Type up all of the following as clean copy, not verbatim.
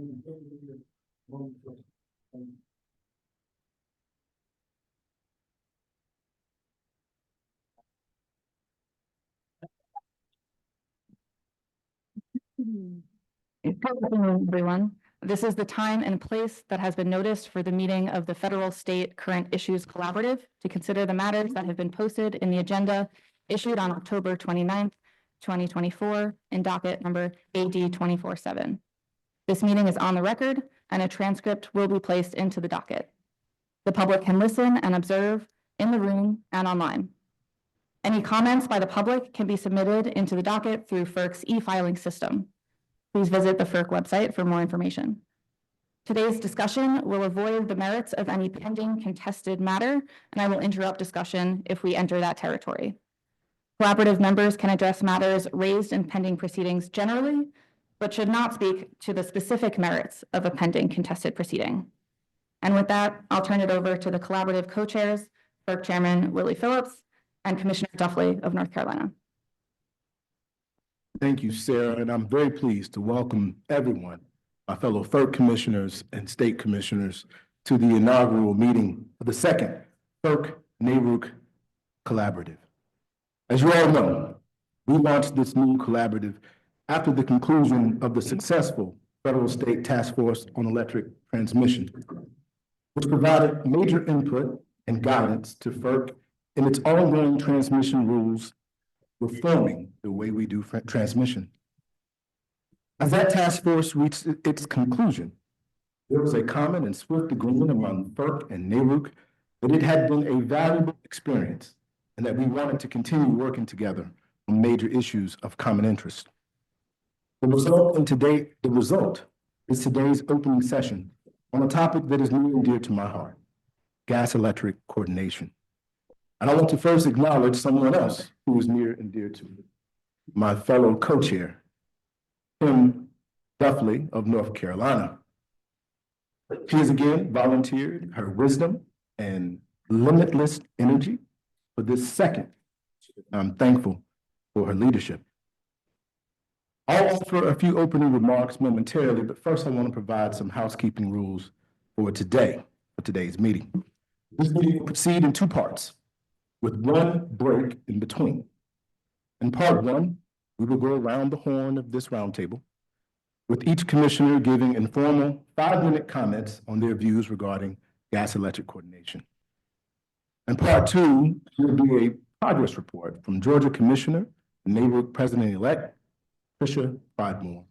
Good afternoon, everyone. This is the time and place that has been noticed for the meeting of the Federal State Current Issues Collaborative to consider the matters that have been posted in the agenda issued on October 29th, 2024 in docket number AD 24-7. This meeting is on the record and a transcript will be placed into the docket. The public can listen and observe in the room and online. Any comments by the public can be submitted into the docket through FERC's e-filing system. Please visit the FERC website for more information. Today's discussion will avoid the merits of any pending contested matter, and I will interrupt discussion if we enter that territory. Collaborative members can address matters raised in pending proceedings generally, but should not speak to the specific merits of a pending contested proceeding. And with that, I'll turn it over to the collaborative co-chairs, FERC Chairman Willie Phillips and Commissioner Duffley of North Carolina. Thank you, Sarah, and I'm very pleased to welcome everyone, my fellow FERC commissioners and state commissioners, to the inaugural meeting of the second FERC NARUC Collaborative. As you all know, we launched this new collaborative after the conclusion of the successful Federal State Task Force on Electric Transmission, which provided major input and guidance to FERC in its ongoing transmission rules, reforming the way we do transmission. As that task force reached its conclusion, there was a common and swift agreement among FERC and NARUC that it had been a valuable experience and that we wanted to continue working together on major issues of common interest. The result is today's opening session on a topic that is near and dear to my heart: gas-electric coordination. And I want to first acknowledge someone else who is near and dear to me, my fellow co-chair, Kim Duffley of North Carolina. She has again volunteered her wisdom and limitless energy for this second. I'm thankful for her leadership. I'll offer a few opening remarks momentarily, but first I want to provide some housekeeping rules for today's meeting. This meeting will proceed in two parts, with one break in between. In part one, we will go around the horn of this roundtable, with each commissioner giving informal 5-minute comments on their views regarding gas-electric coordination. In part two, there will be a progress report from Georgia Commissioner and NARUC President-elect Tricia Pridemore,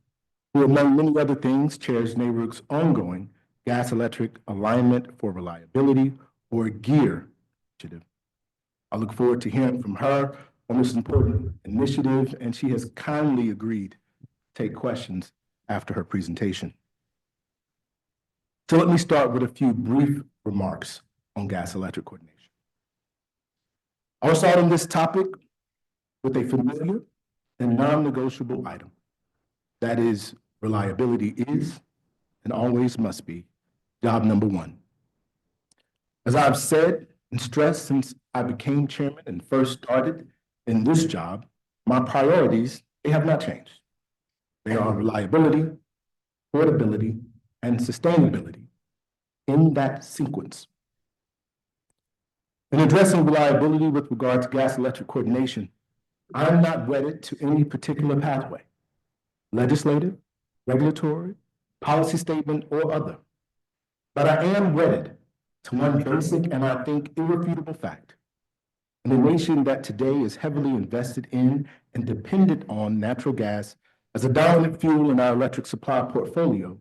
who, among many other things, chairs NARUC's ongoing Gas-Electric Alignment for Reliability, or GEAR initiative. I look forward to hearing from her on this important initiative, and she has kindly agreed to take questions after her presentation. So let me start with a few brief remarks on gas-electric coordination. I will start on this topic with a familiar and non-negotiable item. That is, reliability is and always must be job number one. As I've said and stressed since I became chairman and first started in this job, my priorities, they have not changed. They are reliability, affordability, and sustainability in that sequence. In addressing reliability with regard to gas-electric coordination, I'm not wedded to any particular pathway, legislative, regulatory, policy statement, or other. But I am wedded to one basic and I think irrefutable fact. In a nation that today is heavily invested in and dependent on natural gas as a dominant fuel in our electric supply portfolio,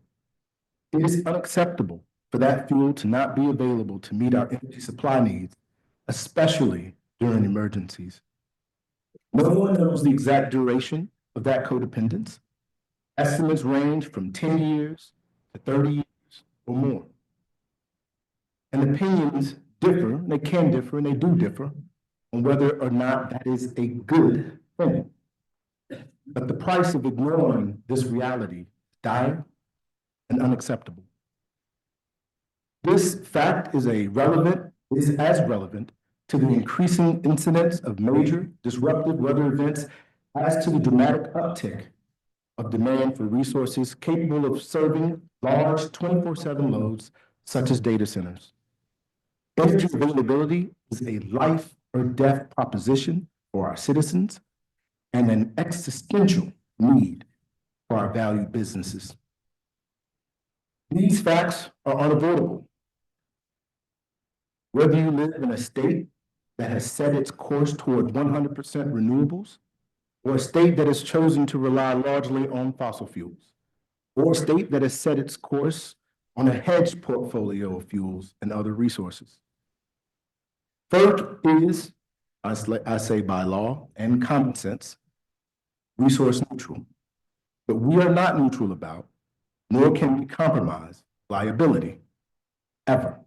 it is unacceptable for that fuel to not be available to meet our energy supply needs, especially during emergencies. No one knows the exact duration of that codependence. Estimates range from 10 years to 30 years or more. And opinions differ, they can differ, and they do differ on whether or not that is a good thing. But the price of ignoring this reality is dire and unacceptable. This fact is as relevant to the increasing incidence of major disruptive weather events as to the dramatic uptick of demand for resources capable of serving large 24/7 loads such as data centers. Energy availability is a life or death proposition for our citizens and an existential need for our valued businesses. These facts are unavoidable. Whether you live in a state that has set its course toward 100% renewables, or a state that has chosen to rely largely on fossil fuels, or a state that has set its course on a hedged portfolio of fuels and other resources. FERC is, I say by law and common sense, resource neutral, but we are not neutral about, nor can we compromise liability, ever.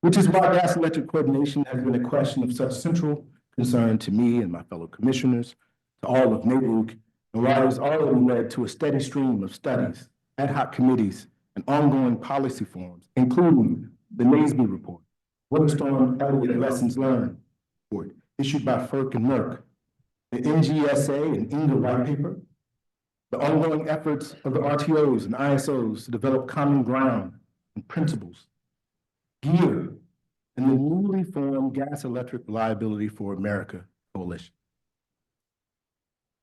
Which is why gas electric coordination has been a question of such central concern to me and my fellow commissioners, to all of NARUC, and why it has already led to a steady stream of studies, ad hoc committees, and ongoing policy forums, including the NASB report, Windstorm Elliott Lessons Learned report issued by FERC and NARUC, the NGSA and INGA white paper, the ongoing efforts of the RTOs and ISOs to develop common ground and principles, GEAR, and the newly formed Gas Electric Reliability for America Coalition.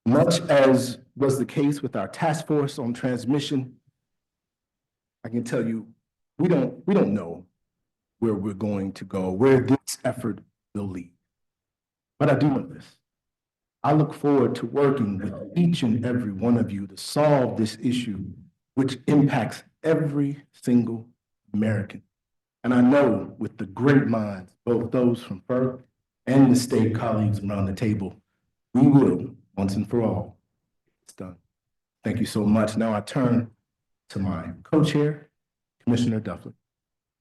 Much as was the case with our task force on transmission, I can tell you, we don't know where we're going to go, where this effort will lead. But I do know this. I look forward to working with each and every one of you to solve this issue, which impacts every single American. And I know with the great minds, both those from FERC and the state colleagues around the table, we will, once and for all, it's done. Thank you so much. Now I turn to my co-chair, Commissioner Duffley.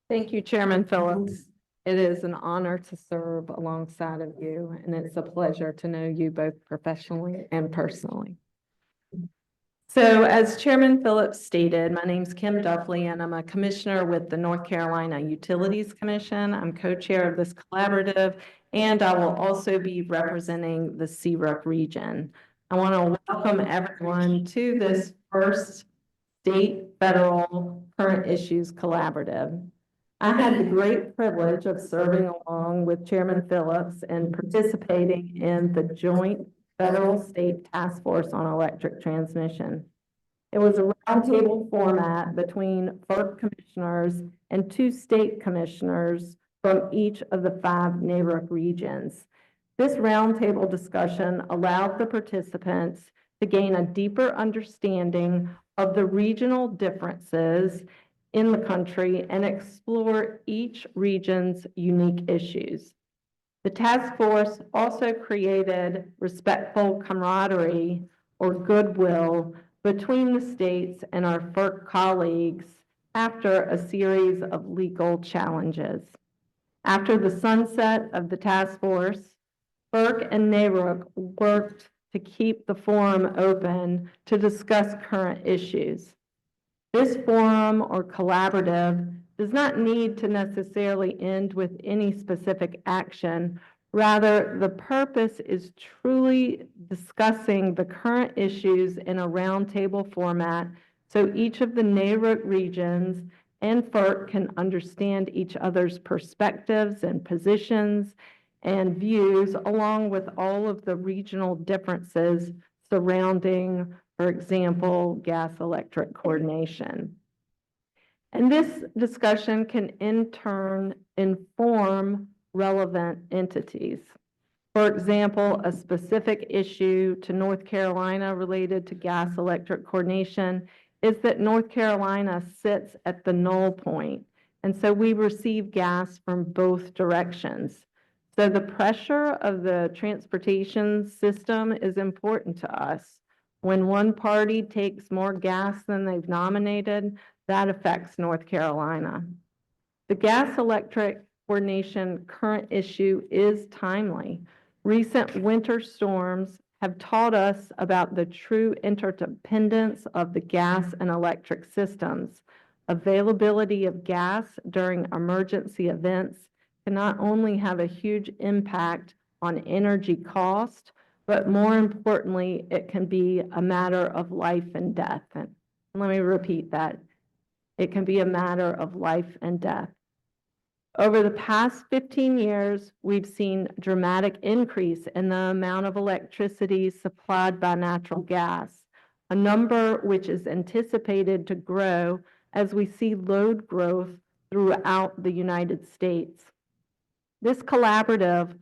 Thank you, Chairman Phillips. It is an honor to serve alongside of you, and it's a pleasure to know you both professionally and personally. So as Chairman Phillips stated, my name is Kim Duffley, and I'm a commissioner with the North Carolina Utilities Commission. I'm co-chair of this collaborative, and I will also be representing the CRUC region. I want to welcome everyone to this first state federal current issues collaborative. I had the great privilege of serving along with Chairman Phillips and participating in the joint federal state task force on electric transmission. It was a roundtable format between FERC commissioners and 2 state commissioners from each of the 5 NARUC regions. This roundtable discussion allowed the participants to gain a deeper understanding of the regional differences in the country and explore each region's unique issues. The task force also created respectful camaraderie or goodwill between the states and our FERC colleagues after a series of legal challenges. After the sunset of the task force, FERC and NARUC worked to keep the forum open to discuss current issues. This forum or collaborative does not need to necessarily end with any specific action. Rather, the purpose is truly discussing the current issues in a roundtable format so each of the NARUC regions and FERC can understand each other's perspectives and positions and views, along with all of the regional differences surrounding, for example, gas electric coordination. And this discussion can in turn inform relevant entities. For example, a specific issue to North Carolina related to gas electric coordination is that North Carolina sits at the null point, and so we receive gas from both directions. So the pressure of the transportation system is important to us. When one party takes more gas than they've nominated, that affects North Carolina. The gas electric coordination current issue is timely. Recent winter storms have taught us about the true interdependence of the gas and electric systems. Availability of gas during emergency events can not only have a huge impact on energy cost, but more importantly, it can be a matter of life and death. And let me repeat that. It can be a matter of life and death. Over the past 15 years, we've seen dramatic increase in the amount of electricity supplied by natural gas, a number which is anticipated to grow as we see load growth throughout the United States. This collaborative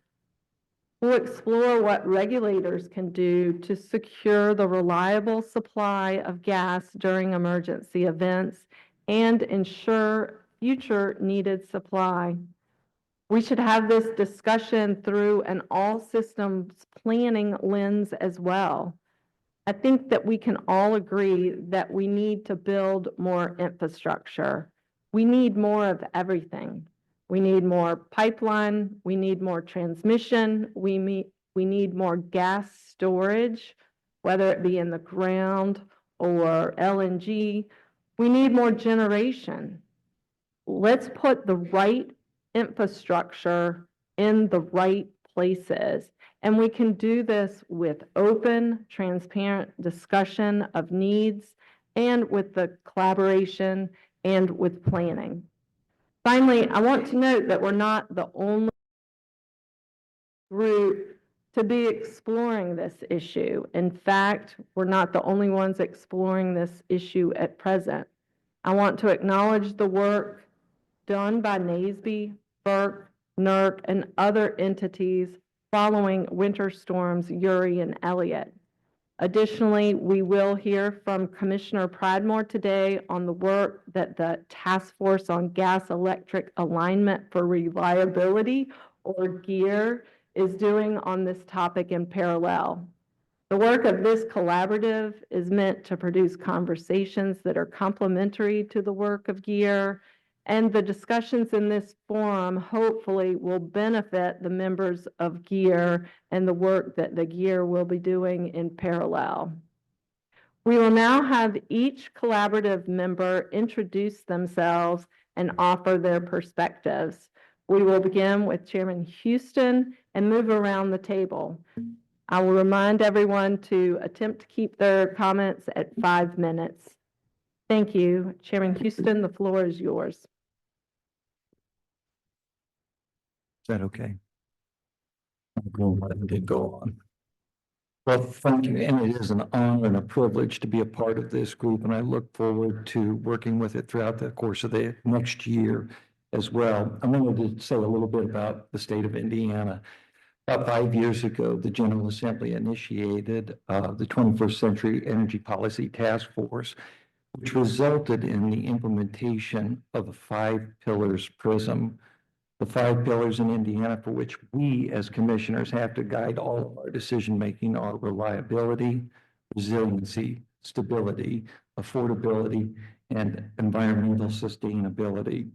will explore what regulators can do to secure the reliable supply of gas during emergency events and ensure future needed supply. We should have this discussion through an all systems planning lens as well. I think that we can all agree that we need to build more infrastructure. We need more of everything. We need more pipeline, we need more transmission, we need more gas storage, whether it be in the ground or LNG. We need more generation. Let's put the right infrastructure in the right places. And we can do this with open, transparent discussion of needs and with the collaboration and with planning. Finally, I want to note that we're not the only group to be exploring this issue. In fact, we're not the only ones exploring this issue at present. I want to acknowledge the work done by NASB, FERC, NARUC, and other entities following winter storms Uri and Elliott. Additionally, we will hear from Commissioner Pradmore today on the work that the Task Force on Gas Electric Alignment for Reliability, or GEAR, is doing on this topic in parallel. The work of this collaborative is meant to produce conversations that are complementary to the work of GEAR, and the discussions in this forum hopefully will benefit the members of GEAR and the work that the GEAR will be doing in parallel. We will now have each collaborative member introduce themselves and offer their perspectives. We will begin with Chairman Houston and move around the table. I will remind everyone to attempt to keep their comments at 5 minutes. Thank you. Chairman Houston, the floor is yours. Is that okay? I'm going to let it go on. Well, thank you, and it is an honor and a privilege to be a part of this group, and I look forward to working with it throughout the course of the next year as well. I wanted to say a little bit about the state of Indiana. About 5 years ago, the General Assembly initiated the 21st Century Energy Policy Task Force, which resulted in the implementation of the 5 pillars prism. The 5 pillars in Indiana for which we as commissioners have to guide all of our decision-making are reliability, resiliency, stability, affordability, and environmental sustainability.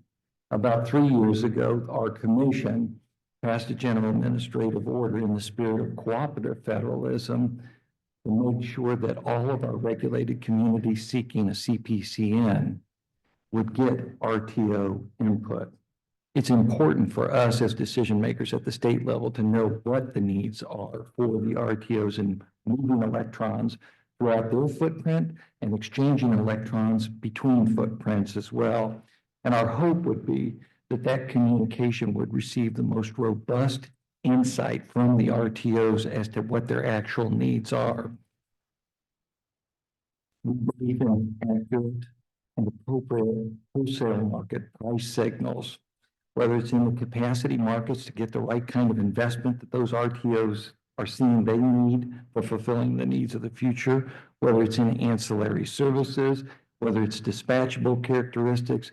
About 3 years ago, our commission passed a general administrative order in the spirit of cooperative federalism to make sure that all of our regulated communities seeking a CPCN would get RTO input. It's important for us as decision makers at the state level to know what the needs are for the RTOs and moving electrons throughout their footprint and exchanging electrons between footprints as well. And our hope would be that that communication would receive the most robust insight from the RTOs as to what their actual needs are. We believe in accurate and appropriate wholesale market price signals, whether it's in the capacity markets to get the right kind of investment that those RTOs are seeing they need for fulfilling the needs of the future, whether it's in ancillary services, whether it's dispatchable characteristics.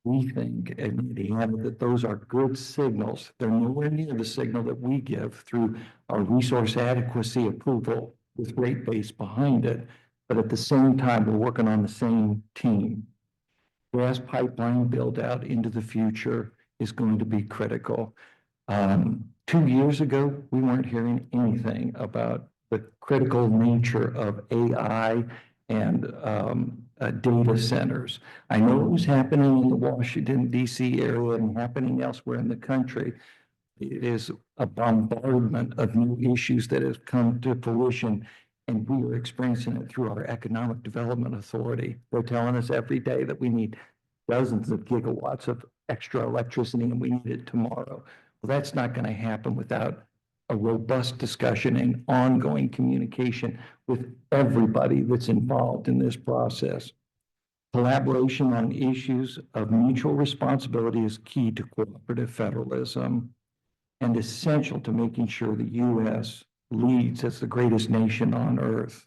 We think in Indiana that those are good signals. They're nowhere near the signal that we give through our resource adequacy approval with rate base behind it. But at the same time, we're working on the same team. Gas pipeline build out into the future is going to be critical. 2 years ago, we weren't hearing anything about the critical nature of AI and data centers. I know it was happening in the Washington, D.C. area and happening elsewhere in the country, It is a bombardment of new issues that have come to fruition, and we are experiencing it through our Economic Development Authority. They're telling us every day that we need dozens of gigawatts of extra electricity and we need it tomorrow. Well, that's not going to happen without a robust discussion and ongoing communication with everybody that's involved in this process. Collaboration on issues of mutual responsibility is key to cooperative federalism and essential to making sure the U.S. leads as the greatest nation on earth.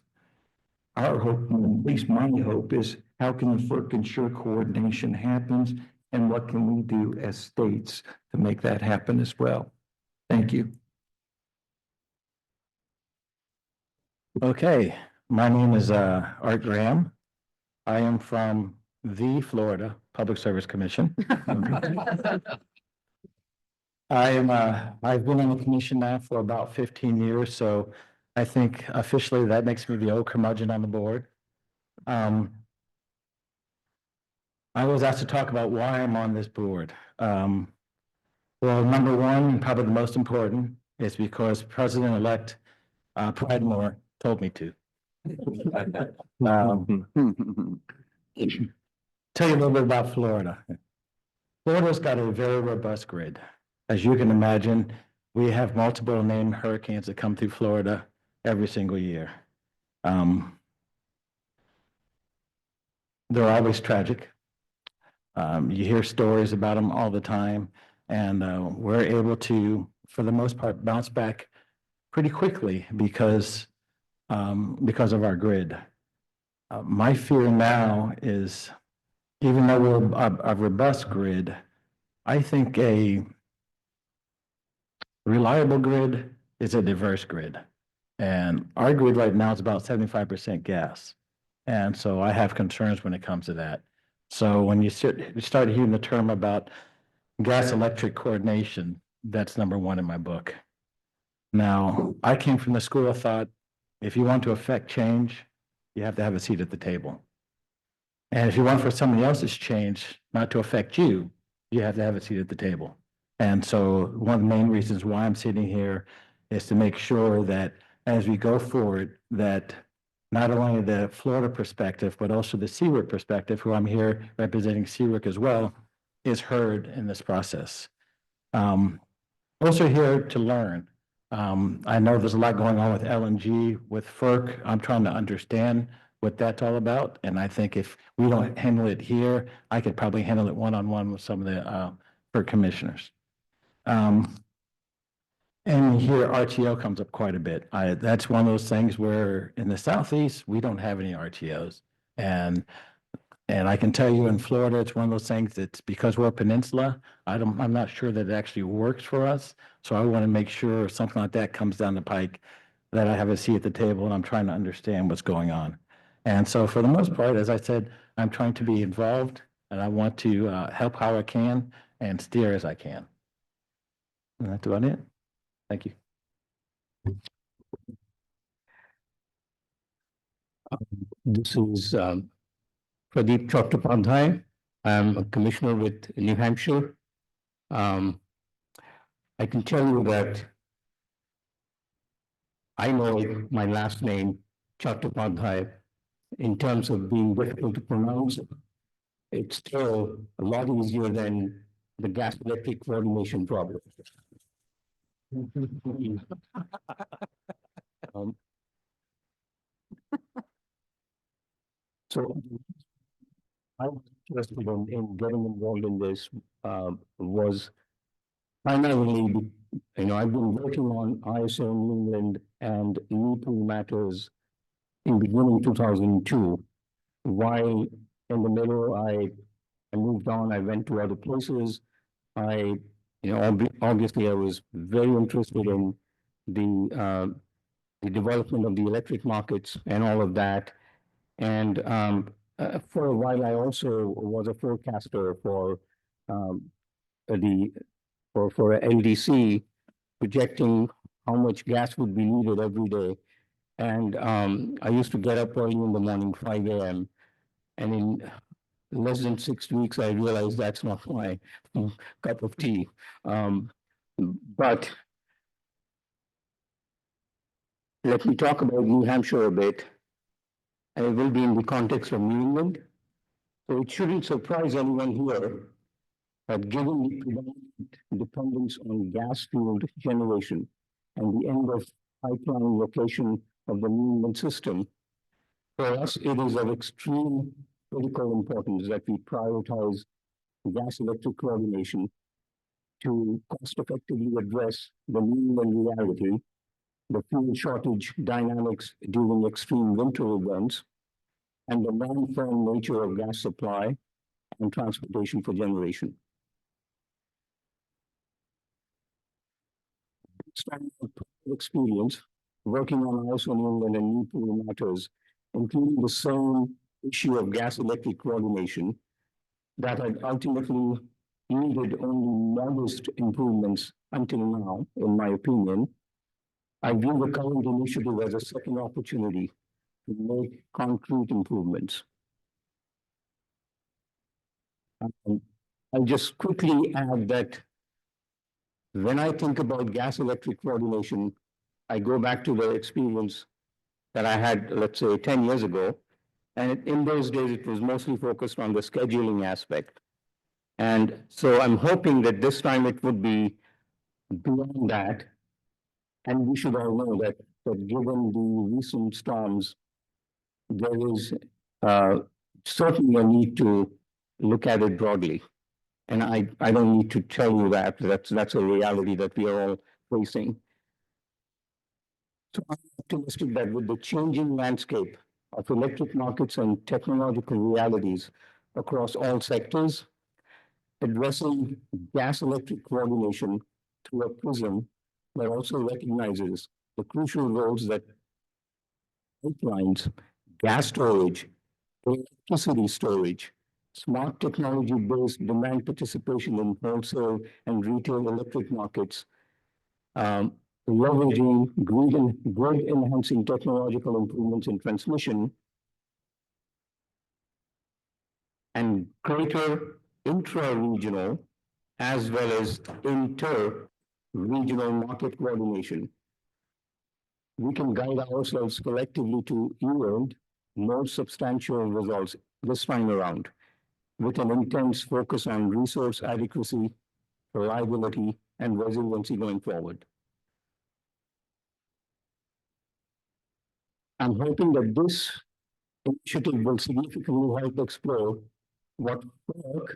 Our hope, at least my hope, is how can the FERC ensure coordination happens and what can we do as states to make that happen as well? Thank you. Okay, my name is Art Graham. I am from the Florida Public Service Commission. I've been on the commission now for about 15 years, so I think officially that makes me the old curmudgeon on the board. I was asked to talk about why I'm on this board. Well, number one, and probably the most important, is because President-elect Pridemore told me to. Tell you a little bit about Florida. Florida's got a very robust grid. As you can imagine, we have multiple named hurricanes that come through Florida every single year. They're always tragic. You hear stories about them all the time, and we're able to, for the most part, bounce back pretty quickly because of our grid. My fear now is, even though we're a robust grid, I think a reliable grid is a diverse grid. And our grid right now is about 75% gas. And so I have concerns when it comes to that. So when you start hearing the term about gas electric coordination, that's number one in my book. Now, I came from the school of thought, if you want to affect change, you have to have a seat at the table. And if you want for somebody else's change not to affect you, you have to have a seat at the table. And so one of the main reasons why I'm sitting here is to make sure that as we go forward, that not only the Florida perspective, but also the CERC perspective, who I'm here representing CERC as well, is heard in this process. Also here to learn. I know there's a lot going on with LNG, with FERC. I'm trying to understand what that's all about. And I think if we don't handle it here, I could probably handle it one-on-one with some of the FERC commissioners. And here RTO comes up quite a bit. That's one of those things where in the Southeast, we don't have any RTOs. And I can tell you in Florida, it's one of those things that's because we're a peninsula, I'm not sure that it actually works for us. So I want to make sure if something like that comes down the pike, that I have a seat at the table and I'm trying to understand what's going on. And so for the most part, as I said, I'm trying to be involved and I want to help how I can and steer as I can. And that's about it. Thank you. This is Pradeep Chattopadhyay. I'm a commissioner with New Hampshire. I can tell you that I know my last name, Chattopadhyay, in terms of being difficult to pronounce. It's still a lot easier than the gas electric coordination problem. So I was interested in getting involved in this was primarily, I've been working on ISO New England and NEPA matters in beginning 2002. While in the middle, I moved on, I went to other places. Obviously I was very interested in the development of the electric markets and all of that. And for a while, I also was a forecaster for LDC, projecting how much gas would be needed every day. And I used to get up early in the morning, 5 a.m. And in less than 6 weeks, I realized that's not my cup of tea. But let me talk about New Hampshire a bit, and it will be in the context of New England. So it shouldn't surprise anyone here that given the predominant dependence on gas-fueled generation and the end of pipeline location of the New England system, for us, it is of extreme critical importance that we prioritize gas-electric coordination to cost-effectively address the New England reality, the fuel shortage dynamics during extreme winter events, and the long-term nature of gas supply and transportation for generation. Starting with personal experience, working on ISO New England and new pool matters, including the same issue of gas-electric coordination that had ultimately needed only modest improvements until now, in my opinion. I view the current initiative as a second opportunity to make concrete improvements. I'll just quickly add that when I think about gas-electric coordination, I go back to the experience that I had, let's say, 10 years ago. And in those days, it was mostly focused on the scheduling aspect. And so I'm hoping that this time it would be beyond that. And we should all know that given the recent storms, there is certainly a need to look at it broadly. And I don't need to tell you that. That's a reality that we are all facing. So I'm optimistic that with the changing landscape of electric markets and technological realities across all sectors, addressing gas-electric coordination through a prism that also recognizes the crucial roles that pipelines, gas storage, electricity storage, smart technology-based demand participation in wholesale and retail electric markets, leveraging grid-enhancing technological improvements in transmission, and greater intra-regional as well as inter-regional market coordination. We can guide ourselves collectively to yield more substantial results this time around, with an intense focus on resource adequacy, reliability, and resiliency going forward. I'm hoping that this initiative will significantly help explore what FERC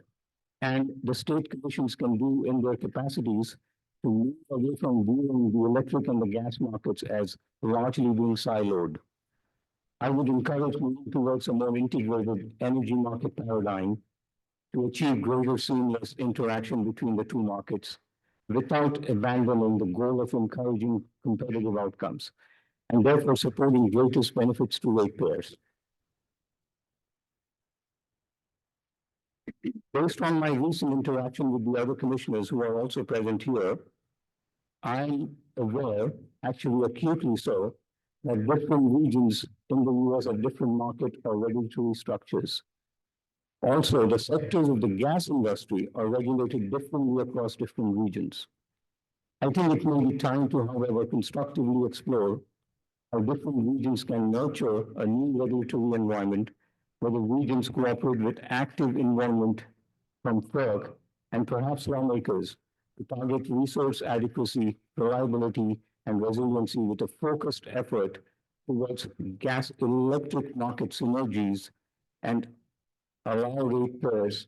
and the state commissions can do in their capacities to move away from viewing the electric and the gas markets as largely being siloed. I would encourage moving towards a more integrated energy market paradigm to achieve greater seamless interaction between the two markets without abandoning the goal of encouraging competitive outcomes and therefore supporting greatest benefits to ratepayers. Based on my recent interaction with the other commissioners who are also present here, I'm aware, actually acutely so, that different regions in the US have different market or regulatory structures. Also, the sectors of the gas industry are regulated differently across different regions. I think it may be time to, however, constructively explore how different regions can nurture a new regulatory environment where the regions cooperate with active involvement from FERC and perhaps lawmakers to target resource adequacy, reliability, and resiliency with a focused effort towards gas electric market synergies and allow ratepayers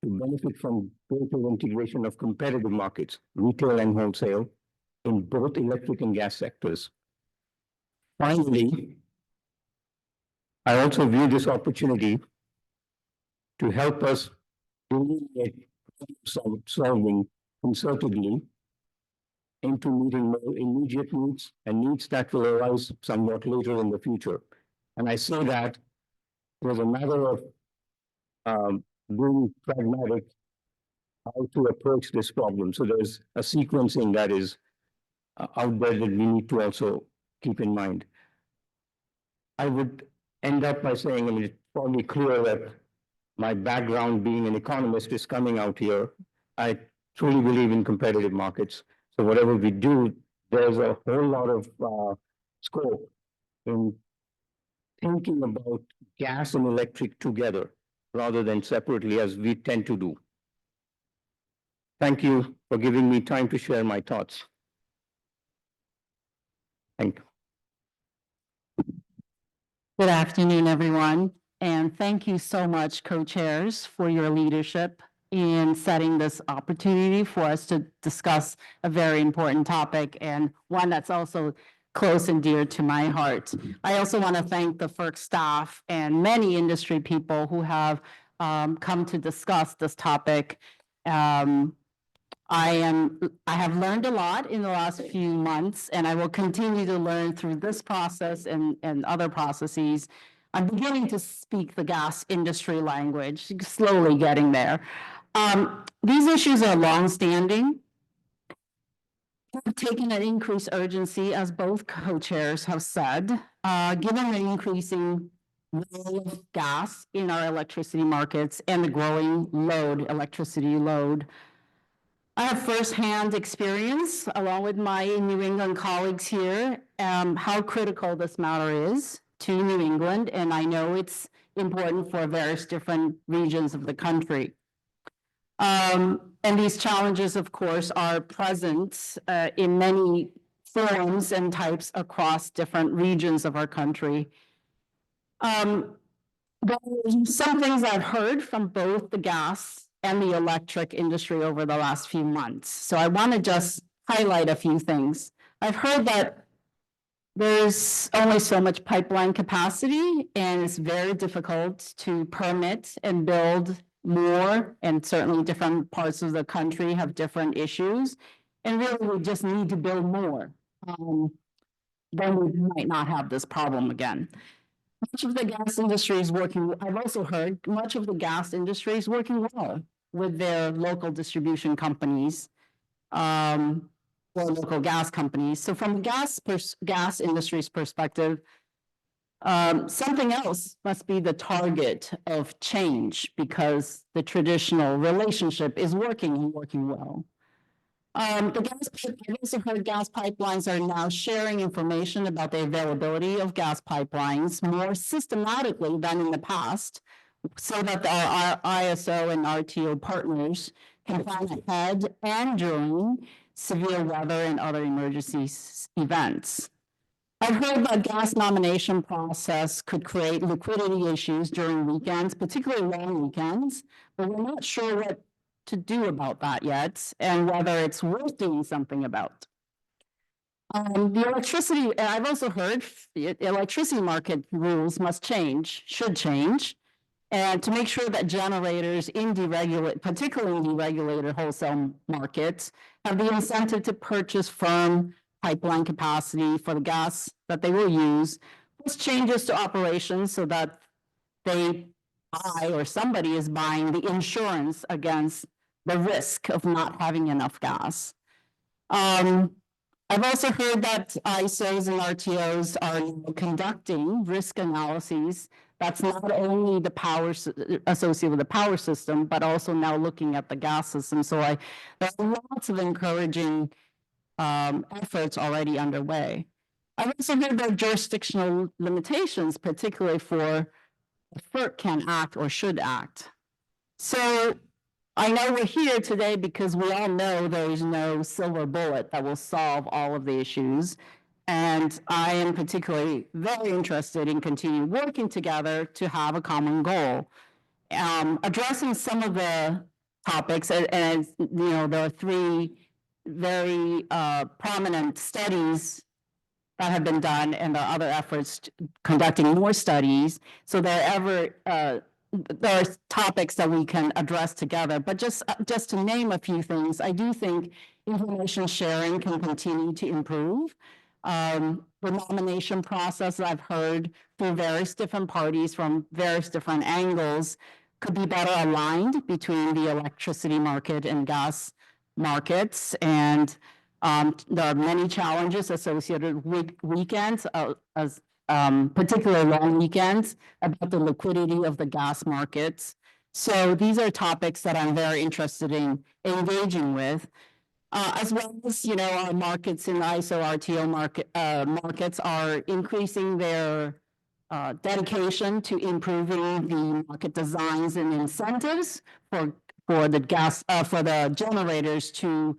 to benefit from greater integration of competitive markets, retail and wholesale, in both electric and gas sectors. Finally, I also view this opportunity to help us delineate solving concertedly into meeting more immediate needs and needs that will arise somewhat later in the future. And I say that it was a matter of being pragmatic how to approach this problem. So there's a sequencing that is out there that we need to also keep in mind. I would end up by saying, I mean, it's probably clear that my background being an economist is coming out here. I truly believe in competitive markets. So whatever we do, there's a whole lot of scope in thinking about gas and electric together rather than separately as we tend to do. Thank you for giving me time to share my thoughts. Thank you. Good afternoon, everyone, and thank you so much, co-chairs, for your leadership in setting this opportunity for us to discuss a very important topic and one that's also close and dear to my heart. I also want to thank the FERC staff and many industry people who have come to discuss this topic. I have learned a lot in the last few months, and I will continue to learn through this process and other processes. I'm beginning to speak the gas industry language, slowly getting there. These issues are longstanding, have taken an increased urgency, as both co-chairs have said, given the increasing role of gas in our electricity markets and the growing electricity load. I have firsthand experience, along with my New England colleagues here, how critical this matter is to New England, and I know it's important for various different regions of the country. And these challenges, of course, are present in many forms and types across different regions of our country. But some things I've heard from both the gas and the electric industry over the last few months. So I want to just highlight a few things. I've heard that there's only so much pipeline capacity, and it's very difficult to permit and build more, and certainly different parts of the country have different issues, and really we just need to build more. Then we might not have this problem again. Much of the gas industry is working, I've also heard, much of the gas industry is working well with their local distribution companies, or local gas companies. So from the gas industry's perspective, something else must be the target of change, because the traditional relationship is working and working well. I've also heard gas pipelines are now sharing information about the availability of gas pipelines more systematically than in the past, so that our ISO and RTO partners can plan ahead and during severe weather and other emergency events. I've heard that gas nomination process could create liquidity issues during weekends, particularly long weekends, but we're not sure what to do about that yet, and whether it's worth doing something about. The electricity, I've also heard the electricity market rules must change, should change, and to make sure that generators in particularly in deregulated wholesale markets, have the incentive to purchase firm pipeline capacity for the gas that they will use, plus changes to operations so that they buy, or somebody is buying, the insurance against the risk of not having enough gas. I've also heard that ISOs and RTOs are conducting risk analyses. That's not only the power associated with the power system, but also now looking at the gas system. So there's lots of encouraging efforts already underway. I've also heard that jurisdictional limitations, particularly for FERC can act or should act. So I know we're here today because we all know there is no silver bullet that will solve all of the issues. And I am particularly very interested in continuing working together to have a common goal. Addressing some of the topics, and you know, there are three very prominent studies that have been done, and there are other efforts conducting more studies. So there are topics that we can address together, but just to name a few things, I do think information sharing can continue to improve. The nomination process I've heard through various different parties from various different angles could be better aligned between the electricity market and gas markets, and there are many challenges associated with weekends, particularly long weekends, about the liquidity of the gas markets. So these are topics that I'm very interested in engaging with. As well as, our markets in the ISO RTO markets are increasing their dedication to improving the market designs and incentives for the generators to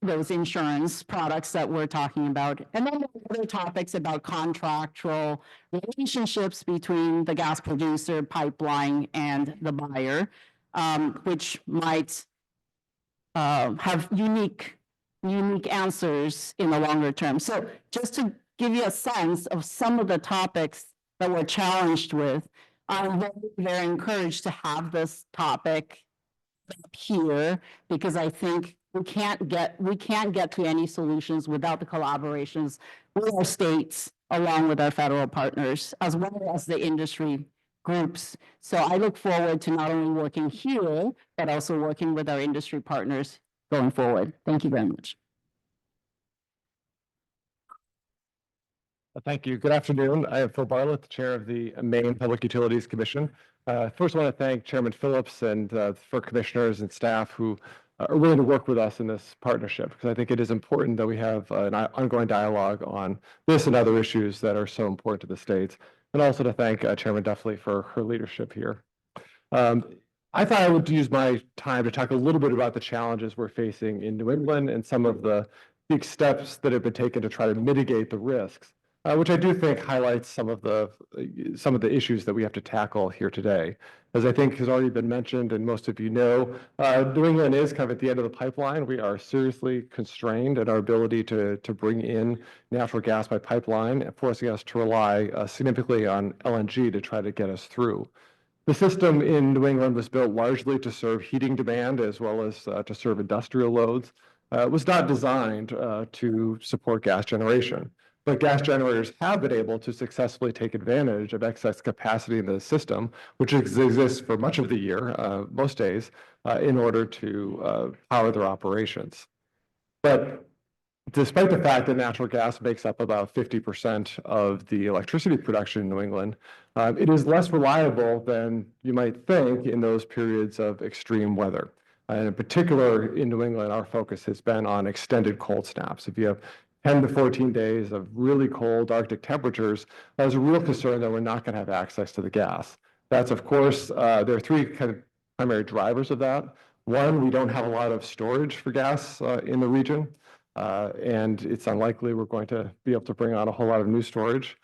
those insurance products that we're talking about. And then there are other topics about contractual relationships between the gas producer, pipeline, and the buyer, which might have unique answers in the longer term. So just to give you a sense of some of the topics that we're challenged with, I'm very, very encouraged to have this topic up here, because I think we can't get to any solutions without the collaborations with our states, along with our federal partners, as well as the industry groups. So I look forward to not only working here, but also working with our industry partners going forward. Thank you very much. Thank you. Good afternoon. I am Phil Bartlett, the Chair of the Maine Public Utilities Commission. First, I want to thank Chairman Phillips and FERC commissioners and staff who are willing to work with us in this partnership, because I think it is important that we have an ongoing dialogue on this and other issues that are so important to the states, and also to thank Chairman Duffley for her leadership here. I thought I would use my time to talk a little bit about the challenges we're facing in New England and some of the big steps that have been taken to try to mitigate the risks, which I do think highlights some of the issues that we have to tackle here today. As I think has already been mentioned, and most of you know, New England is kind of at the end of the pipeline. We are seriously constrained in our ability to bring in natural gas by pipeline, forcing us to rely significantly on LNG to try to get us through. The system in New England was built largely to serve heating demand as well as to serve industrial loads. It was not designed to support gas generation. But gas generators have been able to successfully take advantage of excess capacity in the system, which exists for much of the year, most days, in order to power their operations. But despite the fact that natural gas makes up about 50% of the electricity production in New England, it is less reliable than you might think in those periods of extreme weather. And in particular, in New England, our focus has been on extended cold snaps. If you have 10 to 14 days of really cold Arctic temperatures, there's a real concern that we're not going to have access to the gas. That's, of course, there are three kind of primary drivers of that. One, we don't have a lot of storage for gas in the region, and it's unlikely we're going to be able to bring on a whole lot of new storage.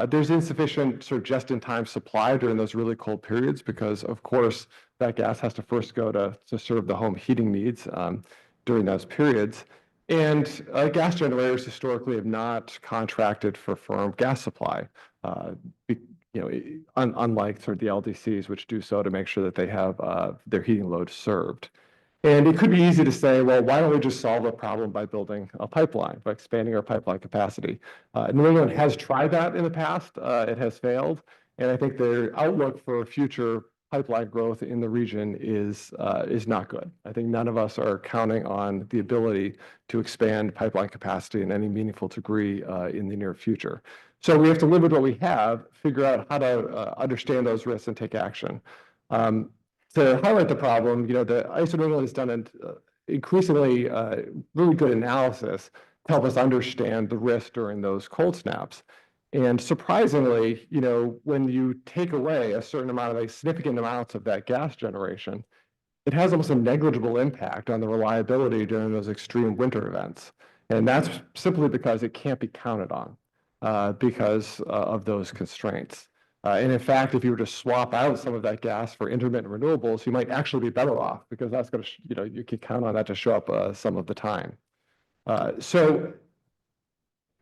There's insufficient sort of just-in-time supply during those really cold periods because, of course, that gas has to first go to serve the home heating needs during those periods. And gas generators historically have not contracted for firm gas supply, unlike sort of the LDCs, which do so to make sure that they have their heating load served. And it could be easy to say, well, why don't we just solve the problem by building a pipeline, by expanding our pipeline capacity? New England has tried that in the past. It has failed. And I think the outlook for future pipeline growth in the region is not good. I think none of us are counting on the ability to expand pipeline capacity in any meaningful degree in the near future. So we have to live with what we have, figure out how to understand those risks and take action. To highlight the problem, the ISO New England has done an increasingly really good analysis to help us understand the risk during those cold snaps. And surprisingly, when you take away a certain amount of significant amounts of that gas generation, it has almost a negligible impact on the reliability during those extreme winter events. And that's simply because it can't be counted on because of those constraints. And in fact, if you were to swap out some of that gas for intermittent renewables, you might actually be better off because that's going to, you can count on that to show up some of the time. So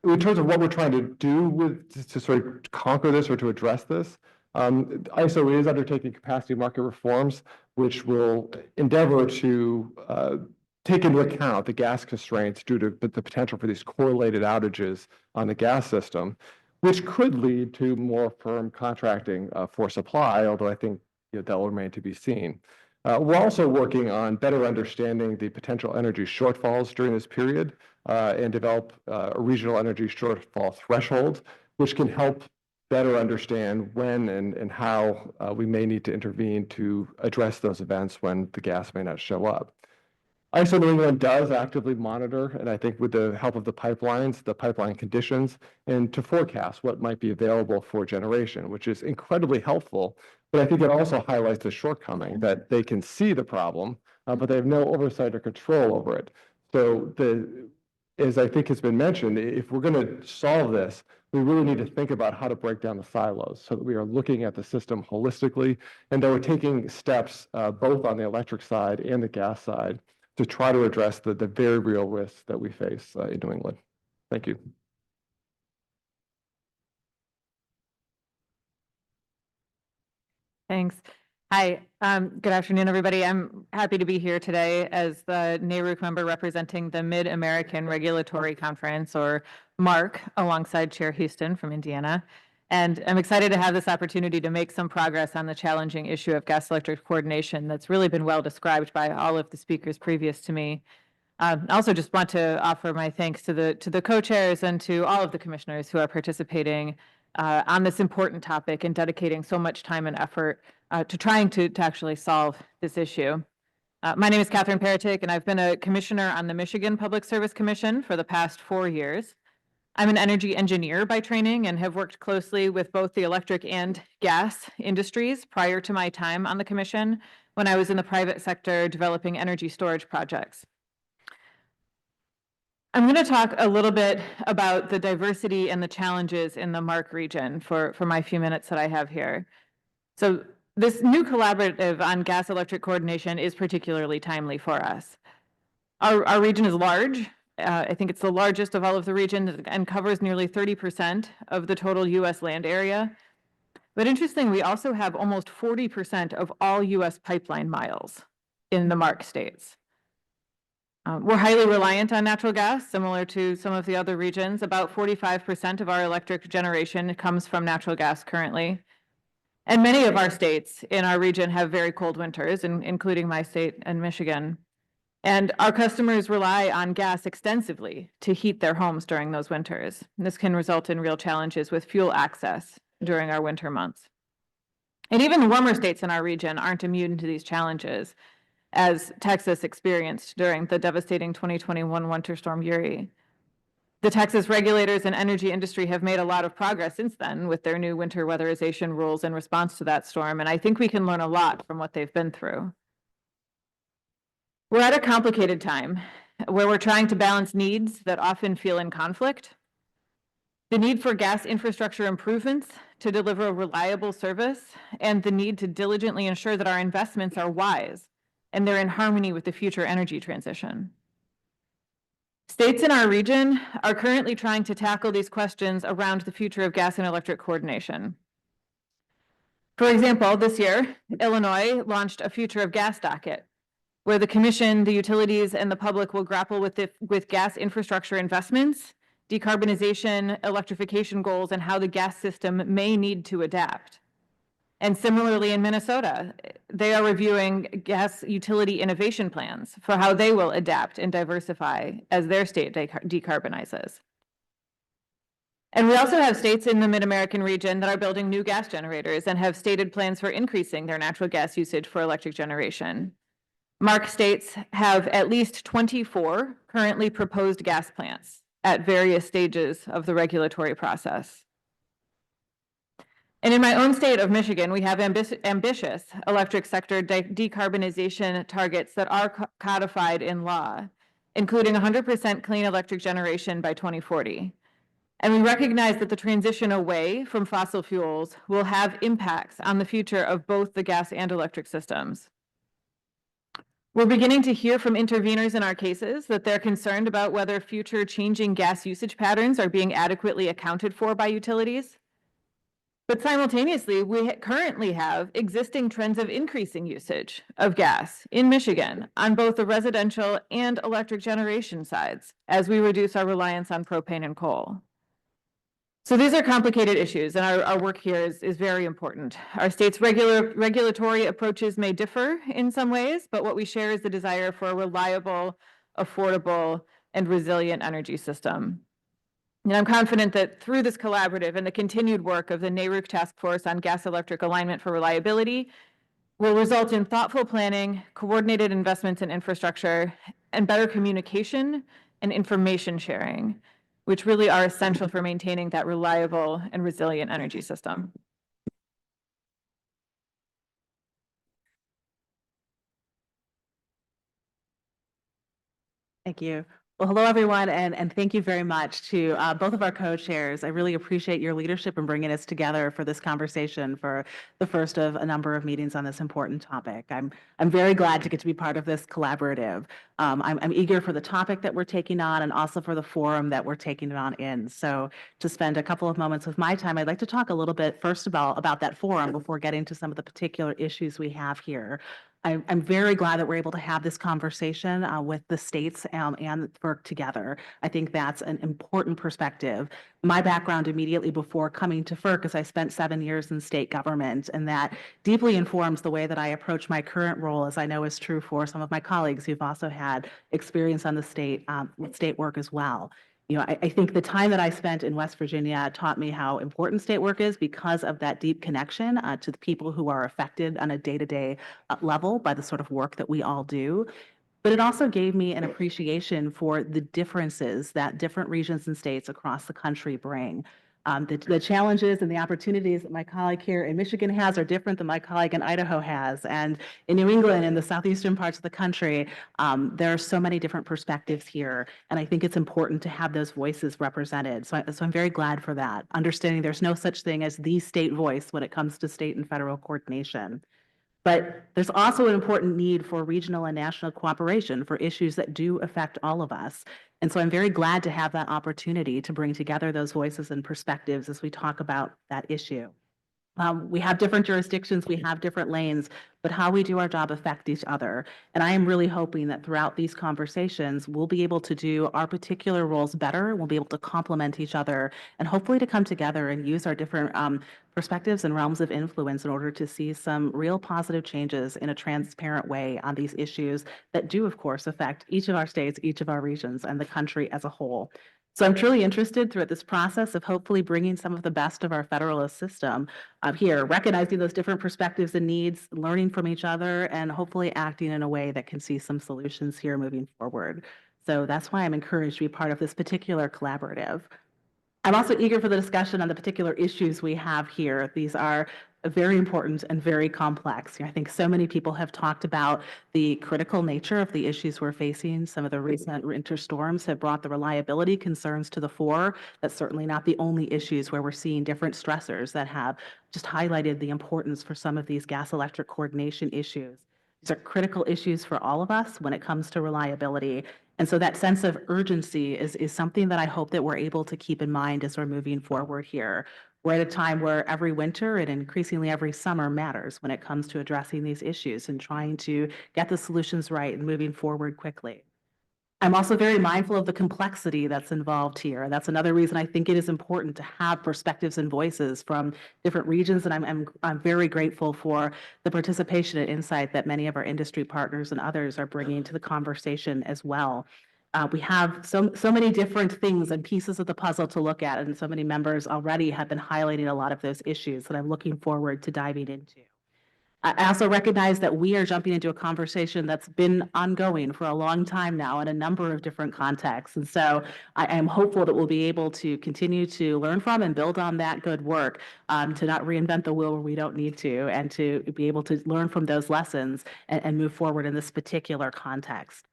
in terms of what we're trying to do to sort of conquer this or to address this, ISO is undertaking capacity market reforms, which will endeavor to take into account the gas constraints due to the potential for these correlated outages on the gas system, which could lead to more firm contracting for supply, although I think that will remain to be seen. We're also working on better understanding the potential energy shortfalls during this period and develop a regional energy shortfall threshold, which can help better understand when and how we may need to intervene to address those events when the gas may not show up. ISO New England does actively monitor, and I think with the help of the pipelines, the pipeline conditions, and to forecast what might be available for generation, which is incredibly helpful. But I think it also highlights the shortcoming that they can see the problem, but they have no oversight or control over it. So as I think has been mentioned, if we're going to solve this, we really need to think about how to break down the silos so that we are looking at the system holistically and that we're taking steps both on the electric side and the gas side to try to address the very real risks that we face in New England. Thank you. Thanks. Hi, good afternoon, everybody. I'm happy to be here today as the NARUC member representing the Mid-American Regulatory Conference, or MARC, alongside Chair Houston from Indiana. And I'm excited to have this opportunity to make some progress on the challenging issue of gas-electric coordination that's really been well described by all of the speakers previous to me. I also just want to offer my thanks to the co-chairs and to all of the commissioners who are participating on this important topic and dedicating so much time and effort to trying to actually solve this issue. My name is Catherine Paratic, and I've been a commissioner on the Michigan Public Service Commission for the past 4 years. I'm an energy engineer by training and have worked closely with both the electric and gas industries prior to my time on the commission when I was in the private sector developing energy storage projects. I'm going to talk a little bit about the diversity and the challenges in the MARC region for my few minutes that I have here. So this new collaborative on gas-electric coordination is particularly timely for us. Our region is large. I think it's the largest of all of the regions and covers nearly 30% of the total U.S. land area. But interestingly, we also have almost 40% of all U.S. pipeline miles in the MARC states. We're highly reliant on natural gas, similar to some of the other regions. About 45% of our electric generation comes from natural gas currently. And many of our states in our region have very cold winters, including my state and Michigan. And our customers rely on gas extensively to heat their homes during those winters. And this can result in real challenges with fuel access during our winter months. And even the warmer states in our region aren't immune to these challenges, as Texas experienced during the devastating 2021 Winter Storm Uri. The Texas regulators and energy industry have made a lot of progress since then with their new winter weatherization rules in response to that storm, and I think we can learn a lot from what they've been through. We're at a complicated time where we're trying to balance needs that often feel in conflict, the need for gas infrastructure improvements to deliver a reliable service, and the need to diligently ensure that our investments are wise and they're in harmony with the future energy transition. States in our region are currently trying to tackle these questions around the future of gas and electric coordination. For example, this year, Illinois launched a Future of Gas docket, where the commission, the utilities, and the public will grapple with gas infrastructure investments, decarbonization, electrification goals, and how the gas system may need to adapt. And similarly in Minnesota, they are reviewing gas utility innovation plans for how they will adapt and diversify as their state decarbonizes. And we also have states in the Mid-American region that are building new gas generators and have stated plans for increasing their natural gas usage for electric generation. MARC states have at least 24 currently proposed gas plants at various stages of the regulatory process. And in my own state of Michigan, we have ambitious electric sector decarbonization targets that are codified in law, including 100% clean electric generation by 2040. And we recognize that the transition away from fossil fuels will have impacts on the future of both the gas and electric systems. We're beginning to hear from interveners in our cases that they're concerned about whether future changing gas usage patterns are being adequately accounted for by utilities. But simultaneously, we currently have existing trends of increasing usage of gas in Michigan on both the residential and electric generation sides as we reduce our reliance on propane and coal. So these are complicated issues, and our work here is very important. Our state's regulatory approaches may differ in some ways, but what we share is the desire for a reliable, affordable, and resilient energy system. And I'm confident that through this collaborative and the continued work of the NARUC Task Force on Gas Electric Alignment for Reliability will result in thoughtful planning, coordinated investments in infrastructure, and better communication and information sharing, which really are essential for maintaining that reliable and resilient energy system. Thank you. Well, hello, everyone, and thank you very much to both of our co-chairs. I really appreciate your leadership in bringing us together for this conversation for the first of a number of meetings on this important topic. I'm very glad to get to be part of this collaborative. I'm eager for the topic that we're taking on and also for the forum that we're taking it on in. So to spend a couple of moments with my time, I'd like to talk a little bit first about that forum before getting to some of the particular issues we have here. I'm very glad that we're able to have this conversation with the states and FERC together. I think that's an important perspective. My background immediately before coming to FERC is I spent 7 years in state government, and that deeply informs the way that I approach my current role, as I know is true for some of my colleagues who've also had experience on the state work as well. You know, I think the time that I spent in West Virginia taught me how important state work is because of that deep connection to the people who are affected on a day-to-day level by the sort of work that we all do. But it also gave me an appreciation for the differences that different regions and states across the country bring. The challenges and the opportunities that my colleague here in Michigan has are different than my colleague in Idaho has. And in New England and the southeastern parts of the country, there are so many different perspectives here. And I think it's important to have those voices represented. So I'm very glad for that, understanding there's no such thing as the state voice when it comes to state and federal coordination. But there's also an important need for regional and national cooperation for issues that do affect all of us. And so I'm very glad to have that opportunity to bring together those voices and perspectives as we talk about that issue. We have different jurisdictions, we have different lanes, but how we do our job affect each other. And I am really hoping that throughout these conversations, we'll be able to do our particular roles better, we'll be able to complement each other, and hopefully to come together and use our different perspectives and realms of influence in order to see some real positive changes in a transparent way on these issues that do, of course, affect each of our states, each of our regions, and the country as a whole. So I'm truly interested throughout this process of hopefully bringing some of the best of our federalist system here, recognizing those different perspectives and needs, learning from each other, and hopefully acting in a way that can see some solutions here moving forward. So that's why I'm encouraged to be part of this particular collaborative. I'm also eager for the discussion on the particular issues we have here. These are very important and very complex. I think so many people have talked about the critical nature of the issues we're facing. Some of the recent winter storms have brought the reliability concerns to the fore. That's certainly not the only issues where we're seeing different stressors that have just highlighted the importance for some of these gas electric coordination issues. These are critical issues for all of us when it comes to reliability. And so that sense of urgency is something that I hope that we're able to keep in mind as we're moving forward here. We're at a time where every winter and increasingly every summer matters when it comes to addressing these issues and trying to get the solutions right and moving forward quickly. I'm also very mindful of the complexity that's involved here. That's another reason I think it is important to have perspectives and voices from different regions. And I'm very grateful for the participation and insight that many of our industry partners and others are bringing to the conversation as well. We have so many different things and pieces of the puzzle to look at, and so many members already have been highlighting a lot of those issues that I'm looking forward to diving into. I also recognize that we are jumping into a conversation that's been ongoing for a long time now in a number of different contexts. And so I am hopeful that we'll be able to continue to learn from and build on that good work, to not reinvent the wheel where we don't need to, and to be able to learn from those lessons and move forward in this particular context.